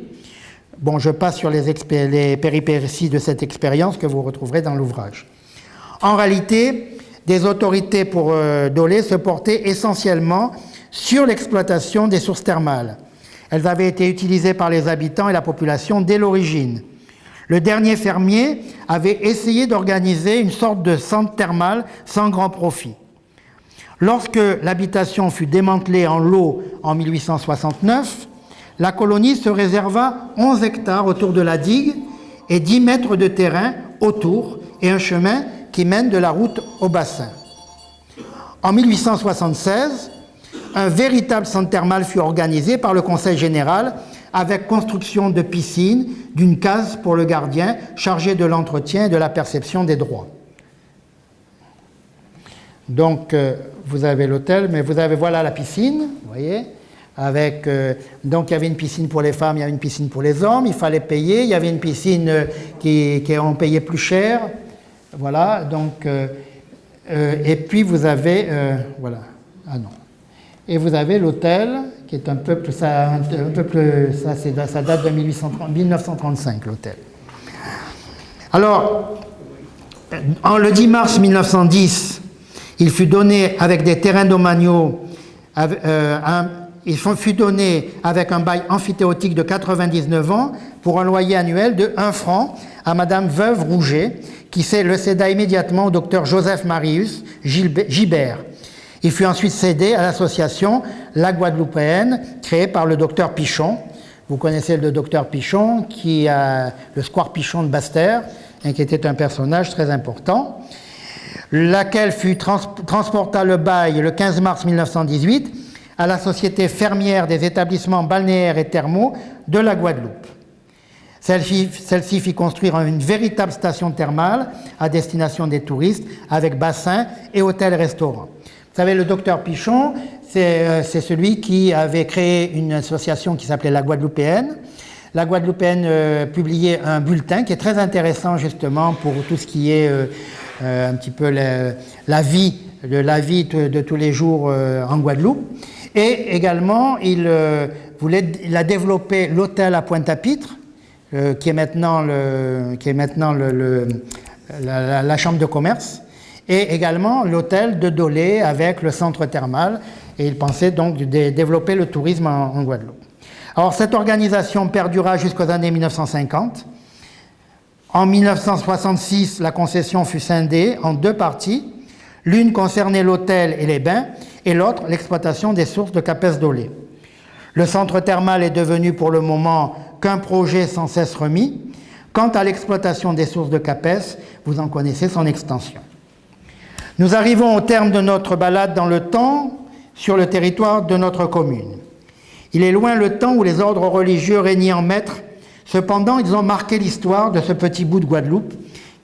Bon, je passe sur les péripéties de cette expérience que vous retrouverez dans l'ouvrage. En réalité, des autorités pour Dolé se portaient essentiellement sur l'exploitation des sources thermales. Elles avaient été utilisées par les habitants et la population dès l'origine. Le dernier fermier avait essayé d'organiser une sorte de centre thermal sans grand profit. Lorsque l'habitation fut démantelée en lot en 1869, la colonie se réserva 11 hectares autour de la digue et 10 mètres de terrain autour et un chemin qui mène de la route au bassin. En 1876, un véritable centre thermal fut organisé par le Conseil général avec construction de piscines, d'une case pour le gardien chargé de l'entretien et de la perception des droits. Donc, vous avez l'hôtel, mais voilà la piscine, vous voyez. Donc il y avait une piscine pour les femmes, il y avait une piscine pour les hommes, il fallait payer, il y avait une piscine on payait plus cher, voilà, donc, et puis vous avez, et vous avez l'hôtel, qui est un peu plus, ça date de 1935, l'hôtel. Alors, le 10 mars 1910, il fut donné avec des terrains domaniaux, il fut donné avec un bail amphithéotique de 99 ans pour un loyer annuel de 1 franc à Madame Veuve Rouget, qui le céda immédiatement au docteur Joseph Marius Gibert. Il fut ensuite cédé à l'association La Guadeloupéenne, créée par le docteur Pichon. Vous connaissez le docteur Pichon, qui a le square Pichon de Basse-Terre, qui était un personnage très important, laquelle transporta le bail le 15 mars 1918 à la Société fermière des établissements balnéaires et thermaux de la Guadeloupe. Celle-ci fit construire une véritable station thermale à destination des touristes avec bassin et hôtel-restaurant. Vous savez, le docteur Pichon, c'est celui qui avait créé une association qui s'appelait La Guadeloupéenne. La Guadeloupéenne publiait un bulletin qui est très intéressant justement pour tout ce qui est un petit peu la vie de tous les jours en Guadeloupe. Et également, il a développé l'hôtel à Pointe-à-Pitre, qui est maintenant la chambre de commerce, et également l'hôtel de Dolé avec le centre thermal. Et il pensait donc développer le tourisme en Guadeloupe. Alors cette organisation perdura jusqu'aux années 1950. En 1966, la concession fut scindée en deux parties. L'une concernait l'hôtel et les bains, et l'autre l'exploitation des sources de Capes-Dolé. Le centre thermal est devenu pour le moment qu'un projet sans cesse remis. Quant à l'exploitation des sources de Capes, vous en connaissez son extension. Nous arrivons au terme de notre balade dans le temps sur le territoire de notre commune. Il est loin le temps où les ordres religieux régnaient en maître. Cependant, ils ont marqué l'histoire de ce petit bout de Guadeloupe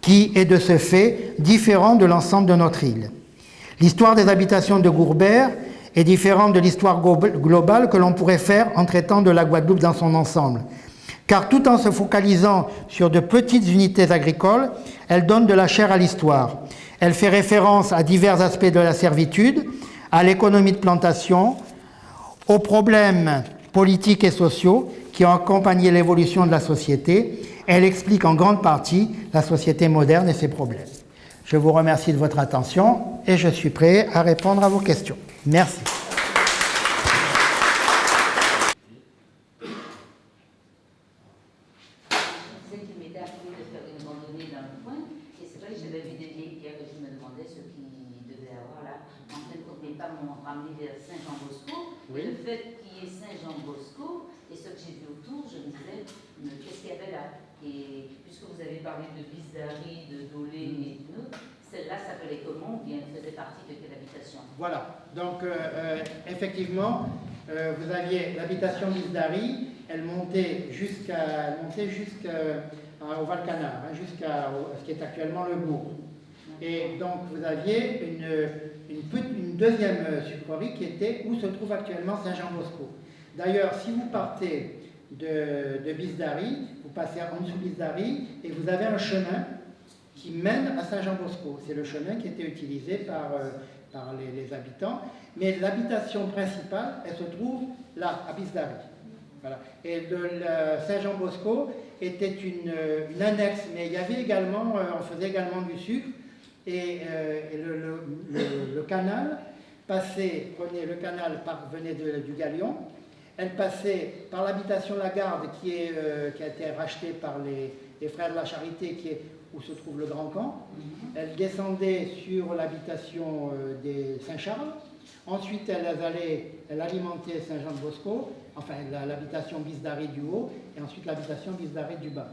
qui est de ce fait différent de l'ensemble de notre île. L'histoire des habitations de Gourbert est différente de l'histoire globale que l'on pourrait faire en traitant de la Guadeloupe dans son ensemble. Car tout en se focalisant sur de petites unités agricoles, elle donne de la chair à l'histoire. Elle fait référence à divers aspects de la servitude, à l'économie de plantation, aux problèmes politiques et sociaux qui ont accompagné l'évolution de la société. Elle explique en grande partie la société moderne et ses problèmes. Je vous remercie de votre attention et je suis prêt à répondre à vos questions. Merci. De Bisdari, de Dolé et d'une autre, celle-là s'appelait comment ou bien elle faisait partie de quelle habitation? Voilà, donc effectivement, vous aviez l'habitation Bisdari, elle montait jusqu'au Val-Canard, hein, jusqu'à ce qui est actuellement le bourg. Et donc vous aviez une deuxième sucrerie qui était où se trouve actuellement Saint-Jean-Bosco. D'ailleurs, si vous partez de Bisdari, vous passez en dessous de Bisdari et vous avez un chemin qui mène à Saint-Jean-Bosco. C'est le chemin qui était utilisé par les habitants, mais l'habitation principale, elle se trouve là, à Bisdari. Voilà. Et Saint-Jean-Bosco était une annexe, mais il y avait également, on faisait également du sucre, et le canal venait du Galion. Elle passait par l'habitation Lagarde qui a été rachetée par les Frères de la Charité, où se trouve le Grand Camp. Elle descendait sur l'habitation des Saint-Charles. Ensuite, elle alimentait Saint-Jean-de-Bosco, enfin l'habitation Bisdari du Haut, et ensuite l'habitation Bisdari du Bas.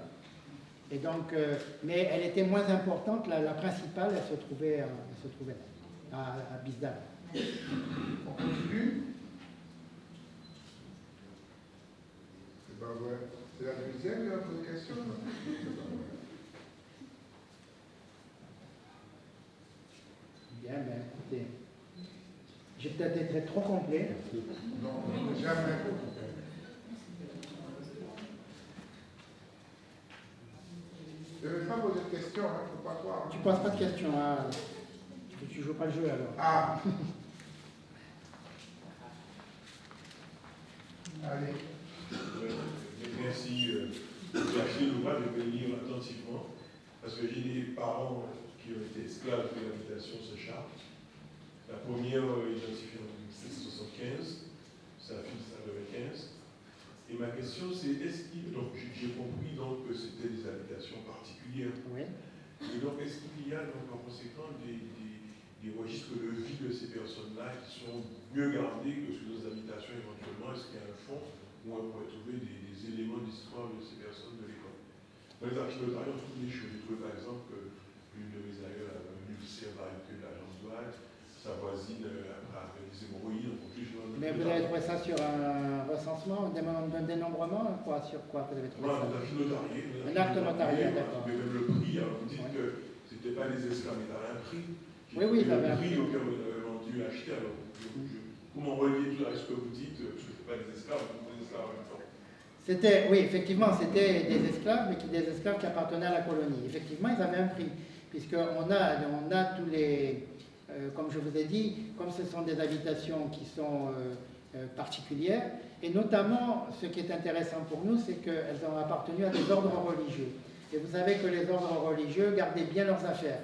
Et donc, mais elle était moins importante, la principale, elle se trouvait là, à Bisdari. On continue. C'est la deuxième de notre question. Bien, ben écoutez, j'ai peut-être été trop complet. Non, jamais. Je ne vais pas poser de questions, il ne faut pas croire. Tu ne poses pas de questions, hein. Tu ne joues pas le jeu alors. Ah. Allez. Merci. J'ai acheté l'ouvrage, je vais le lire attentivement, parce que j'ai des parents qui ont été esclaves de l'habitation Saint-Charles. La première identifiée en 1775, sa fille en 1915. Et ma question c'est, donc j'ai compris donc que c'était des habitations particulières. Oui. Et donc est-ce qu'il y a donc en conséquence des registres de vie de ces personnes-là qui sont mieux gardés que sur nos habitations éventuellement? Est-ce qu'il y a un fond où on pourrait trouver des éléments d'histoire de ces personnes de l'époque? Dans les archives notariées, on trouve des choses. J'ai trouvé par exemple une de mes aïeules a un lycée avec l'agence douane, sa voisine après des hémorroïdes. Mais vous avez trouvé ça sur un recensement, un dénombrement, quoi, sur quoi vous avez trouvé ça? Un acte notarié. Un acte notarié, d'accord. Mais même le prix, alors vous dites que ce n'était pas des esclaves, mais il y avait un prix. Oui, il y avait un prix auquel on avait vendu, acheté. Alors, comment relier tout à ce que vous dites, parce que ce n'était pas des esclaves, mais des esclaves en même temps? Oui, effectivement, c'était des esclaves, mais des esclaves qui appartenaient à la colonie. Effectivement, ils avaient un prix, puisqu'on a tous les... comme je vous ai dit, comme ce sont des habitations qui sont particulières, et notamment, ce qui est intéressant pour nous, c'est qu'elles ont appartenu à des ordres religieux. Et vous savez que les ordres religieux gardaient bien leurs affaires.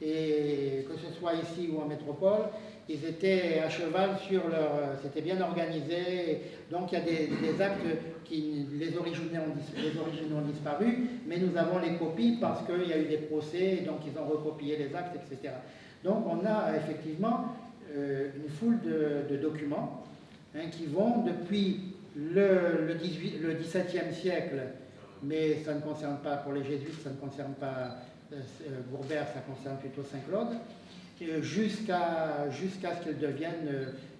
et que ce soit ici ou en métropole, ils étaient à cheval sur leur... C'était bien organisé, donc il y a des actes qui... Les originaux ont disparu, mais nous avons les copies parce qu'il y a eu des procès, donc ils ont recopié les actes, etc. Donc on a effectivement une foule de documents qui vont depuis le XVIIe siècle, mais ça ne concerne pas, pour les jésuites, ça ne concerne pas Gourbert, ça concerne plutôt Saint-Claude, jusqu'à ce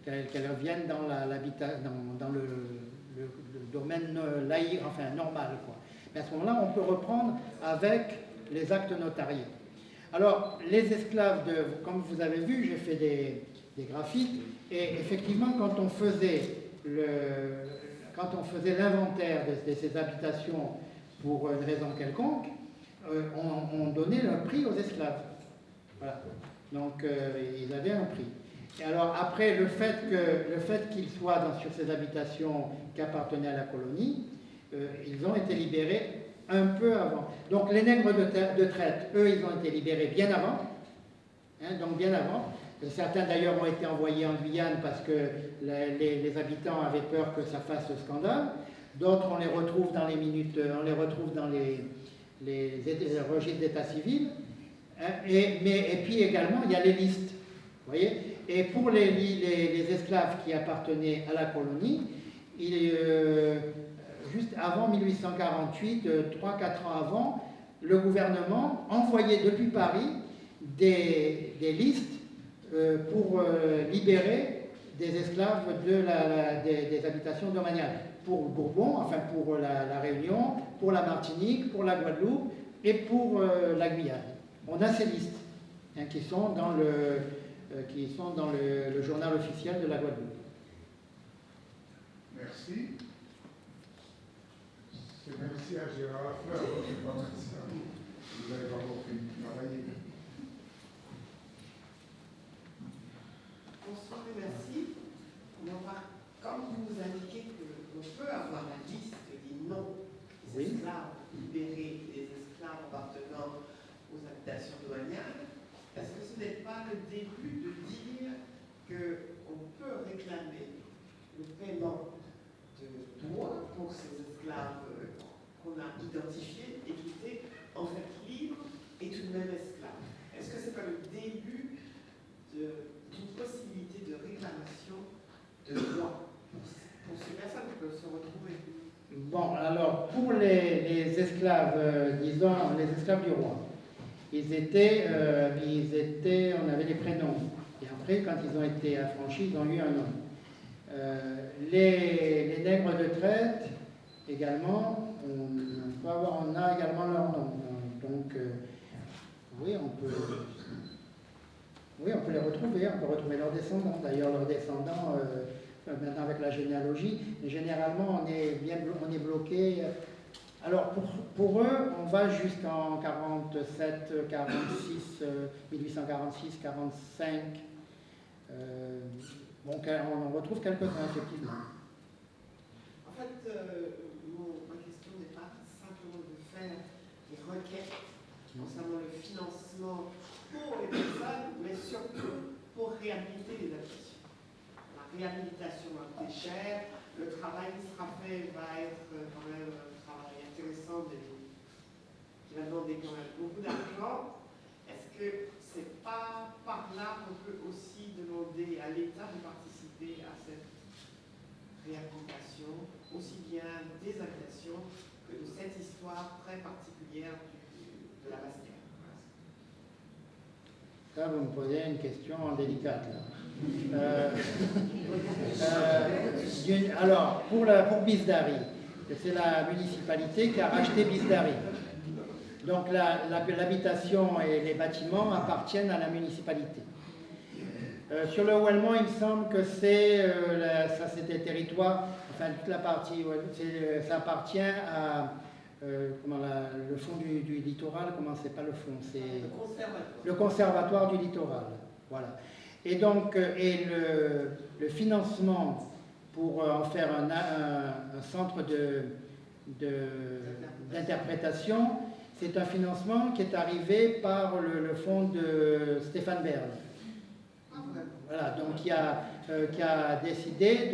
qu'elles reviennent dans le domaine laïque, enfin normal, quoi. Mais à ce moment-là, on peut reprendre avec les actes notariés. Alors, les esclaves, comme vous avez vu, j'ai fait des graphiques, et effectivement, quand on faisait l'inventaire de ces habitations pour une raison quelconque, on donnait le prix aux esclaves. Voilà. Donc, ils avaient un prix. Et alors, après, le fait qu'ils soient sur ces habitations qui appartenaient à la colonie, ils ont été libérés un peu avant. Donc, les nègres de traite, eux, ils ont été libérés bien avant. Donc, bien avant. Certains, d'ailleurs, ont été envoyés en Guyane parce que les habitants avaient peur que ça fasse scandale. D'autres, on les retrouve dans les registres d'état civil. Et puis également, il y a les listes. Vous voyez ? Et pour les esclaves qui appartenaient à la colonie, juste avant 1848, 3-4 ans avant, le gouvernement envoyait depuis Paris des listes pour libérer des esclaves des habitations domaniales. Pour Bourbon, enfin pour la Réunion, pour la Martinique, pour la Guadeloupe et pour la Guyane. On a ces listes qui sont dans le journal officiel de la Guadeloupe. Merci. Merci à Gérard Lafleur, je pense que vous avez vraiment fait travailler. Bonsoir et merci. Comme vous nous indiquez qu'on peut avoir la liste des noms des esclaves libérés, des esclaves appartenant aux habitations douanières, est-ce que ce n'est pas le début de dire qu'on peut réclamer le paiement de droits pour ces esclaves qu'on a identifiés et qui étaient en fait libres et tout de même esclaves? Est-ce que ce n'est pas le début d'une possibilité de réclamation de droits pour ces personnes qui peuvent se retrouver? Bon, alors, pour les esclaves, disons, les esclaves du roi, on avait des prénoms. Et après, quand ils ont été affranchis, ils ont eu un nom. Les nègres de traite, également, on a également leur nom. Donc, oui, on peut les retrouver, on peut retrouver leurs descendants. D'ailleurs, leurs descendants, maintenant avec la généalogie, mais généralement, on est bloqué. Alors, pour eux, on va jusqu'en 47, 46, 1846, 45. Donc, on retrouve quelques-uns, effectivement. En fait, ma question n'est pas simplement de faire des requêtes concernant le financement pour les personnes, mais surtout pour réhabiliter les habitations. La réhabilitation va coûter cher, le travail qui sera fait va être quand même un travail intéressant qui va demander quand même beaucoup d'argent. Est-ce que c'est pas par là qu'on peut aussi demander à l'État de participer à cette réhabilitation, aussi bien des habitations que de cette histoire très particulière de la Basse-Terre? Là, vous me posez une question délicate. Alors, pour Bisdari, c'est la municipalité qui a racheté Bisdari. Donc, l'habitation et les bâtiments appartiennent à la municipalité. Sur le Ouelmont, il me semble que ça c'est des territoires, enfin toute la partie, ça appartient à le fond du littoral, comment c'est pas le fond, c'est le conservatoire du littoral. Voilà. Et donc, le financement pour en faire un centre d'interprétation, c'est un financement qui est arrivé par le fonds de Stéphane Bern. Voilà, donc qui a décidé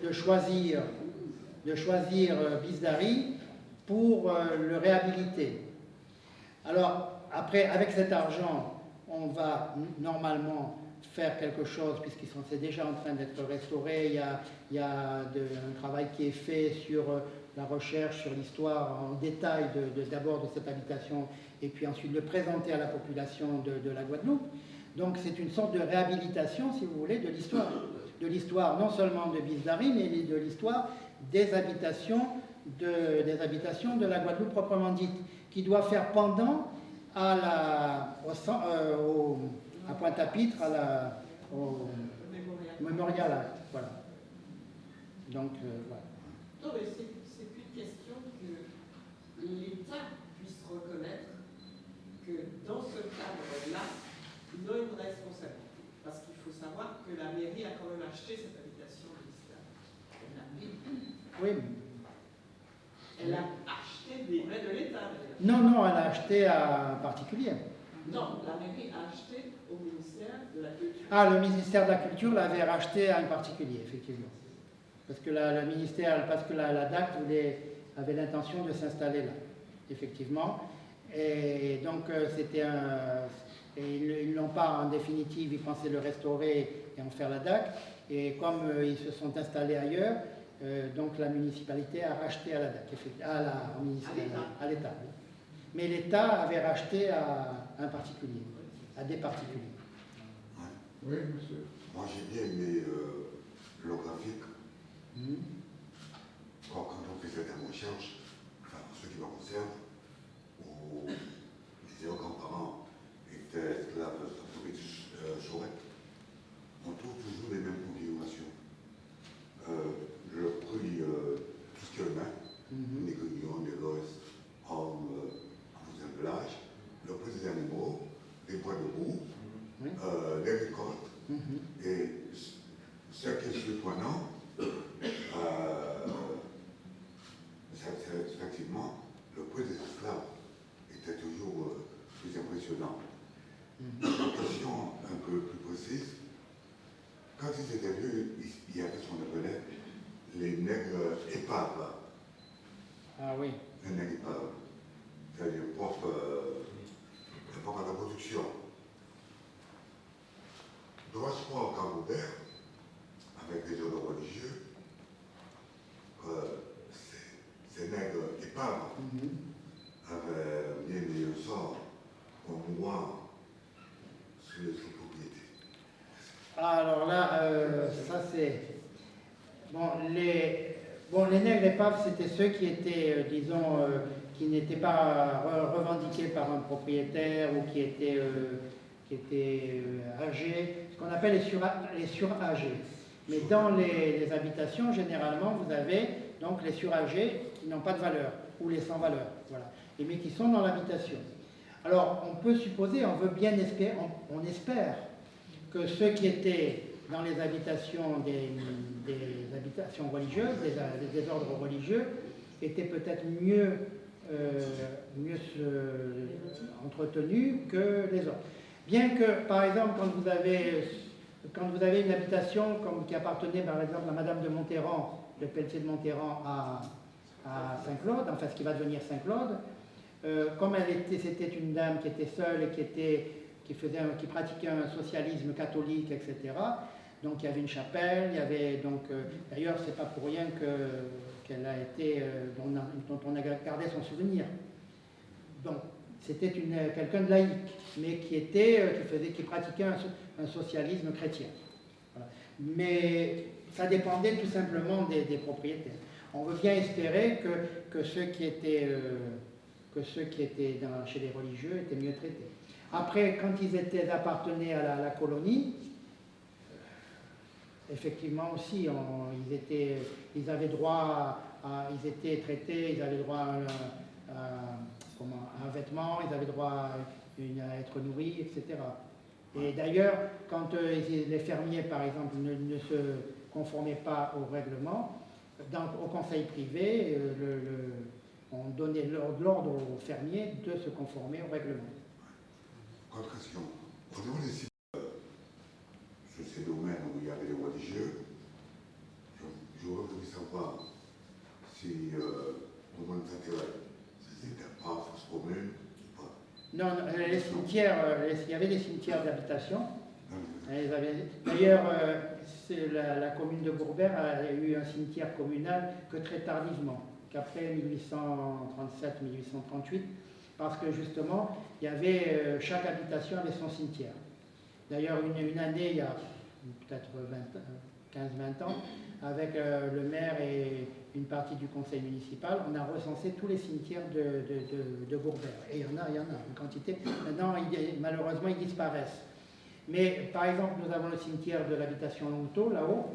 de choisir Bizdari pour le réhabiliter. Alors, après, avec cet argent, on va normalement faire quelque chose, c'est déjà en train d'être restauré. Il y a un travail qui est fait sur la recherche, sur l'histoire en détail d'abord de cette habitation, et puis ensuite de présenter à la population de la Guadeloupe. Donc c'est une sorte de réhabilitation, si vous voulez, de l'histoire. De l'histoire non seulement de Bizdari, mais de l'histoire des habitations de la Guadeloupe proprement dite, qui doit faire pendant à Pointe-à-Pitre, au Mémorial Act. Voilà. Donc, voilà. Non, mais c'est plus une question que l'État puisse reconnaître que dans ce cadre-là, il a une responsabilité. Parce qu'il faut savoir que la mairie a quand même acheté cette habitation de l'Islam. Oui. Elle a acheté des mains de l'État, d'ailleurs. Non, elle a acheté à un particulier. Non, la mairie a acheté au ministère de la Culture. Ah, le ministère de la Culture l'avait racheté à un particulier, effectivement. Parce que la DAC avait l'intention de s'installer là, effectivement. Et donc, ils ne l'ont pas en définitive, ils pensaient le restaurer et en faire la DAC. Et comme ils se sont installés ailleurs, donc la municipalité a racheté à la DAC, à l'État. Mais l'État avait racheté à un particulier, à des particuliers. Oui, monsieur. Moi, j'ai bien aimé le graphique. Quand on fait cette recherche, enfin, pour ceux qui me concernent, où les grands-parents étaient esclaves de Chorette, on trouve toujours les mêmes configurations. Je pris tout ce qui est humain, les grillons, les gosses, hommes, en assemblage, le prix des animaux, les bois de roue, les récoltes. Et ce qui est surprenant, c'est effectivement le prix des esclaves était toujours plus impressionnant. Une question un peu plus précise, quand ils étaient venus, il y avait ce qu'on appelait les nègres épaves. Ah oui. Les nègres épaves, c'est-à-dire propre à la production. Dois-je croire qu'en Robert, avec des ordres religieux, ces nègres épaves avaient bien meilleur sort qu'au moi sur les sous-propriétés? Alors là, ça c'est... Bon, les nègres épaves, c'était ceux qui étaient, disons, qui n'étaient pas revendiqués par un propriétaire ou qui étaient âgés, ce qu'on appelle les surâgés. Mais dans les habitations, généralement, vous avez donc les surâgés qui n'ont pas de valeur, ou les sans valeur, voilà, mais qui sont dans l'habitation. Alors, on peut supposer, on veut bien espérer, on espère que ceux qui étaient dans les habitations des habitations religieuses, des ordres religieux, étaient peut-être mieux entretenus que les autres. Bien que, par exemple, quand vous avez une habitation qui appartenait, par exemple, à Madame de Monterran, le Pelletier de Monterran à Saint-Claude, enfin ce qui va devenir Saint-Claude, comme c'était une dame qui était seule et qui pratiquait un socialisme catholique, etc. Donc il y avait une chapelle, il y avait donc d'ailleurs c'est pas pour rien qu'elle a été dont on a gardé son souvenir. Donc c'était quelqu'un de laïque, mais qui pratiquait un socialisme chrétien. Voilà. Mais ça dépendait tout simplement des propriétaires. On veut bien espérer que ceux qui étaient chez les religieux étaient mieux traités. Après, quand ils appartenaient à la colonie, effectivement aussi, ils avaient droit ils étaient traités, ils avaient droit à un vêtement, ils avaient droit à être nourris, etc. Et d'ailleurs, quand les fermiers, par exemple, ne se conformaient pas au règlement, au conseil privé, On donnait l'ordre aux fermiers de se conformer au règlement. Autre question. Au niveau des sites, sur ces domaines où il y avait les religieux, j'aurais voulu savoir si, au moins d'intérêt, c'était pas force commune ou pas. Non, les cimetières, il y avait des cimetières d'habitation. D'ailleurs, la commune de Gourbert a eu un cimetière communal que très tardivement, qu'après 1837-1838, parce que justement, il y avait, chaque habitation avait son cimetière. D'ailleurs, une année, il y a peut-être 15-20 ans, avec le maire et une partie du conseil municipal, on a recensé tous les cimetières de Gourbert. Et il y en a une quantité. Maintenant, malheureusement, ils disparaissent. Mais par exemple, nous avons le cimetière de l'habitation Longto, là-haut,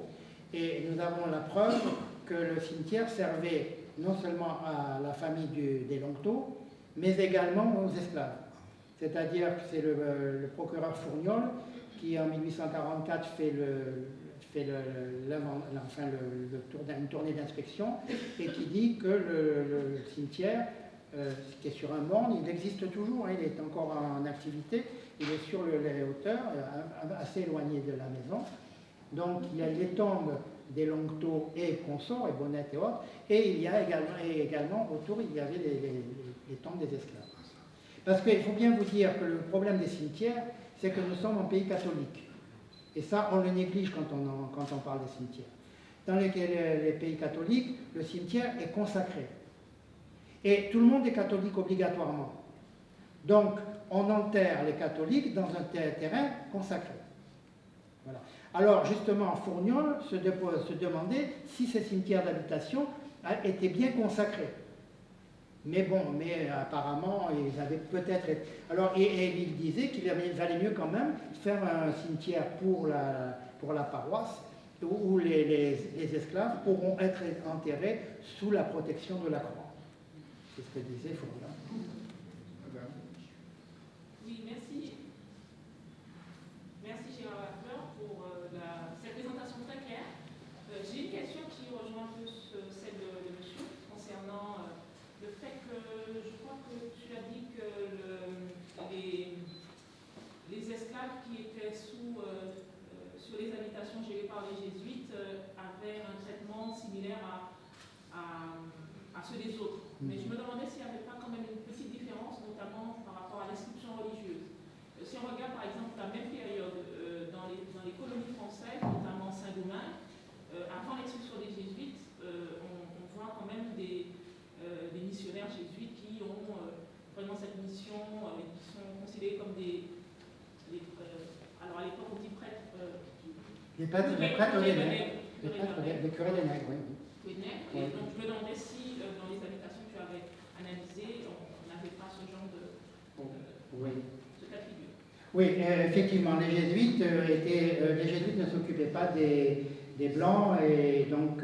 et nous avons la preuve que le cimetière servait non seulement à la famille des Longto, mais également aux esclaves. C'est-à-dire que c'est le procureur Fourniol qui, en 1844, fait une tournée d'inspection et qui dit que le cimetière, qui est sur un morne, il existe toujours, il est encore en activité, il est sur les hauteurs, assez éloigné de la maison. Donc il y a les tombes des Longto et consorts, et Bonnette et autres, et il y a également autour, il y avait les tombes des esclaves. Parce qu'il faut bien vous dire que le problème des cimetières, c'est que nous sommes un pays catholique. Et ça, on le néglige quand on parle des cimetières. Dans les pays catholiques, le cimetière est consacré. Et tout le monde est catholique obligatoirement. Donc, on enterre les catholiques dans un terrain consacré. Voilà. Alors, justement, Fourniol se demandait si ces cimetières d'habitation étaient bien consacrés. Mais bon, apparemment, ils avaient peut-être... Alors, et il disait qu'il valait mieux quand même faire un cimetière pour la paroisse où les esclaves pourront être enterrés sous la protection de la croix. C'est ce que disait Fourniol. Oui, merci. Merci Gérard Lafleur pour cette présentation très claire. J'ai une question qui rejoint un peu celle de monsieur concernant le fait que je crois que tu as dit que les esclaves qui étaient sur les habitations gérées par les jésuites avaient un traitement similaire à ceux des autres. Mais je me demandais s'il n'y avait pas quand même une petite différence, notamment par rapport à l'inscription religieuse. Si on regarde par exemple la même période dans les colonies françaises, notamment Saint-Domingue, avant l'expulsion des jésuites, on voit quand même des missionnaires jésuites qui ont vraiment cette mission, qui sont considérés comme alors à l'époque on dit prêtres. Les curés des nègres, oui. Et donc je me demandais si dans les habitations que tu avais analysées, on n'avait pas ce genre de cas de figure. Oui, effectivement, les jésuites ne s'occupaient pas des blancs et donc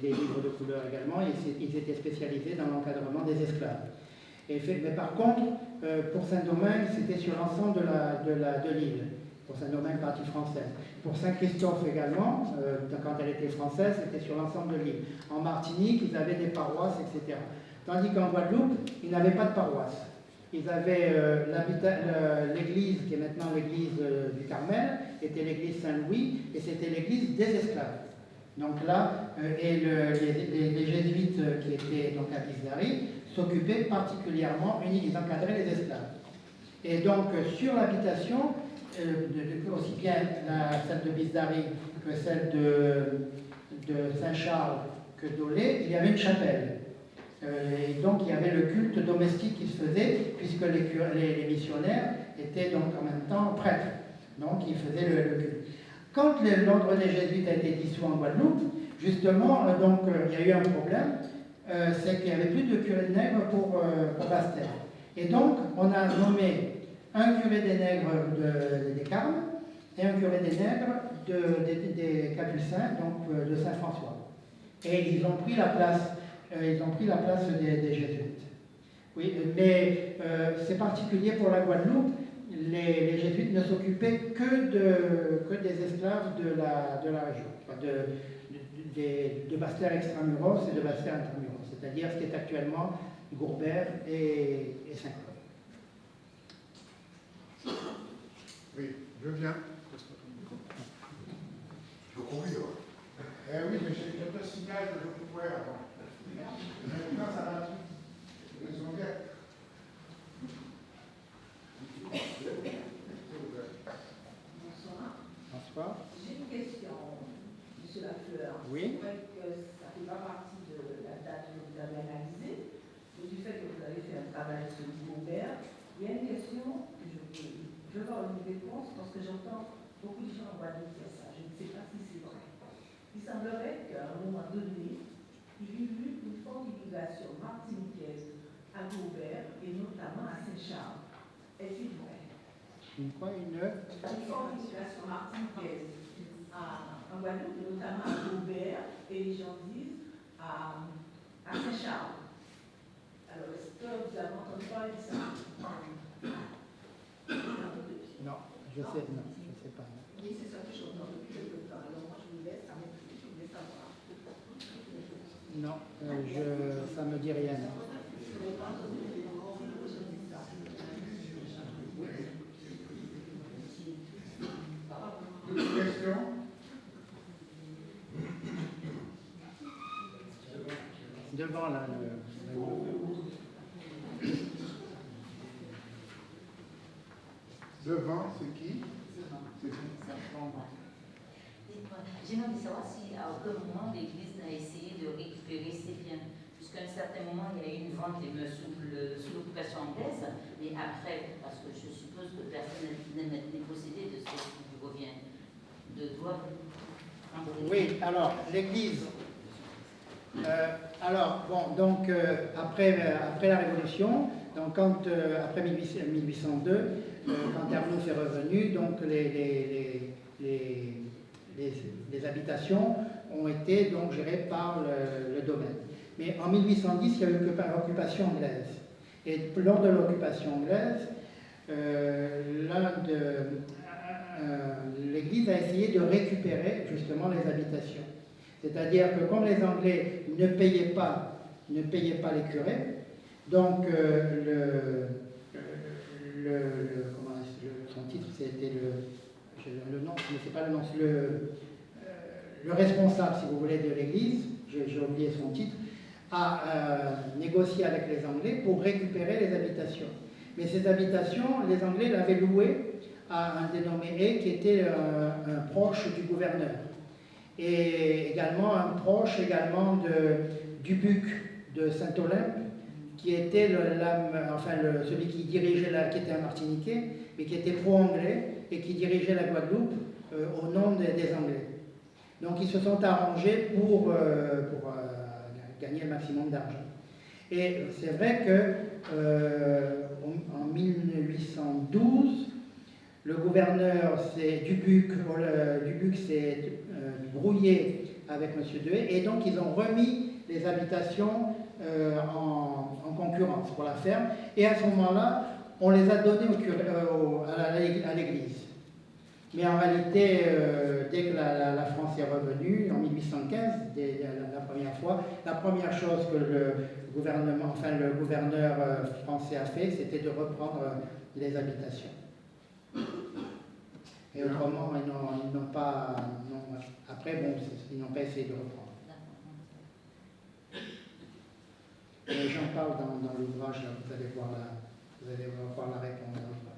des livres de couleur également. Ils étaient spécialisés dans l'encadrement des esclaves. Mais par contre, pour Saint-Domingue, c'était sur l'ensemble de l'île. Pour Saint-Domingue, partie française. Pour Saint-Christophe également, quand elle était française, c'était sur l'ensemble de l'île. En Martinique, ils avaient des paroisses, etc. Tandis qu'en Guadeloupe, ils n'avaient pas de paroisse. Ils avaient l'église, qui est maintenant l'église du Carmel, était l'église Saint-Louis, et c'était l'église des esclaves. Donc là, les jésuites qui étaient donc à Bisdari s'occupaient particulièrement, ils encadraient les esclaves. Et donc, sur l'habitation, aussi bien celle de Bisdari que celle de Saint-Charles que d'Olé, il y avait une chapelle. Et donc il y avait le culte domestique qui se faisait, puisque les missionnaires étaient donc en même temps prêtres. Donc ils faisaient le culte. Quand l'ordre des jésuites a été dissous en Guadeloupe, justement, il y a eu un problème, c'est qu'il n'y avait plus de curé de nègres pour Basse-Terre. Et donc on a nommé un curé des nègres des Carmes et un curé des nègres des Capucins, donc de Saint-François. Et ils ont pris la place. Des jésuites. Oui, mais c'est particulier pour la Guadeloupe. Les jésuites ne s'occupaient que des esclaves de la région, de Basse-Terre extramuros et de Basse-Terre intramuros, c'est-à-dire ce qui est actuellement Gourbert et Saint-Claude. Oui, je viens. Je peux courir. Eh oui, mais je te signale que je pouvais avant. Maintenant, ça va. Ils sont bien. Bonsoir. Bonsoir. J'ai une question, M. Lafleur. Oui. C'est vrai que ça ne fait pas partie de la date que vous avez analysée, mais du fait que vous avez fait un travail sur Gobert, il y a une question que je veux avoir une réponse parce que j'entends beaucoup de gens en Guadeloupe dire ça. Je ne sais pas si c'est vrai. Il semblerait qu'à un moment donné, il y eut une forte immigration martiniquaise à Gobert et notamment à Saint-Charles. Est-il vrai? Une quoi? Une forte immigration martiniquaise en Guadeloupe, notamment à Gobert, et les gens disent à Saint-Charles. Alors, est-ce que vous avez entendu parler de ça? Non, je sais pas. Oui, c'est ça que j'entends depuis quelque temps. Alors, moi, je vous laisse, ça m'intéresse, je voulais savoir. Non, ça me dit rien. Non. Je n'ai pas entendu les gens dire ça. D'autres questions? Devant là. Devant, c'est qui? C'est qui? J'aimerais savoir si à aucun moment l'Église n'a essayé de récupérer ses biens, puisqu'à un certain moment il y a eu une vente des mœurs sous l'occupation anglaise, mais après, parce que je suppose que personne n'est possédé de ce qui lui revient, de droit. Oui, alors l'Église. Donc après la Révolution, donc après 1802, quand Ernouf est revenu, donc les habitations ont été donc gérées par le domaine. Mais en 1810, il y a eu l'occupation anglaise. Et lors de l'occupation anglaise, l'Église a essayé de récupérer justement les habitations. C'est-à-dire que comme les Anglais ne payaient pas les curés, donc son titre c'était le nom, mais c'est pas le nom, c'est le responsable, si vous voulez, de l'Église, j'ai oublié son titre, a négocié avec les Anglais pour récupérer les habitations. Mais ces habitations, les Anglais l'avaient louées à un dénommé Hay qui était un proche du gouverneur. Et également un proche du Buc de Saint-Olympe, qui était celui qui dirigeait qui était un Martiniquais, mais qui était pro-anglais et qui dirigeait la Guadeloupe au nom des Anglais. Donc ils se sont arrangés pour gagner le maximum d'argent. Et c'est vrai que en 1812, le gouverneur Dubuc s'est brouillé avec M. Dehaye, et donc ils ont remis les habitations en concurrence pour la ferme, et à ce moment-là, on les a données à l'Église. Mais en réalité, dès que la France est revenue, en 1815, la première fois, la première chose que le gouverneur français a fait, c'était de reprendre les habitations. Et autrement, ils n'ont pas. Après, ils n'ont pas essayé de reprendre. Et j'en parle dans l'ouvrage, vous allez voir la réponse dans l'ouvrage.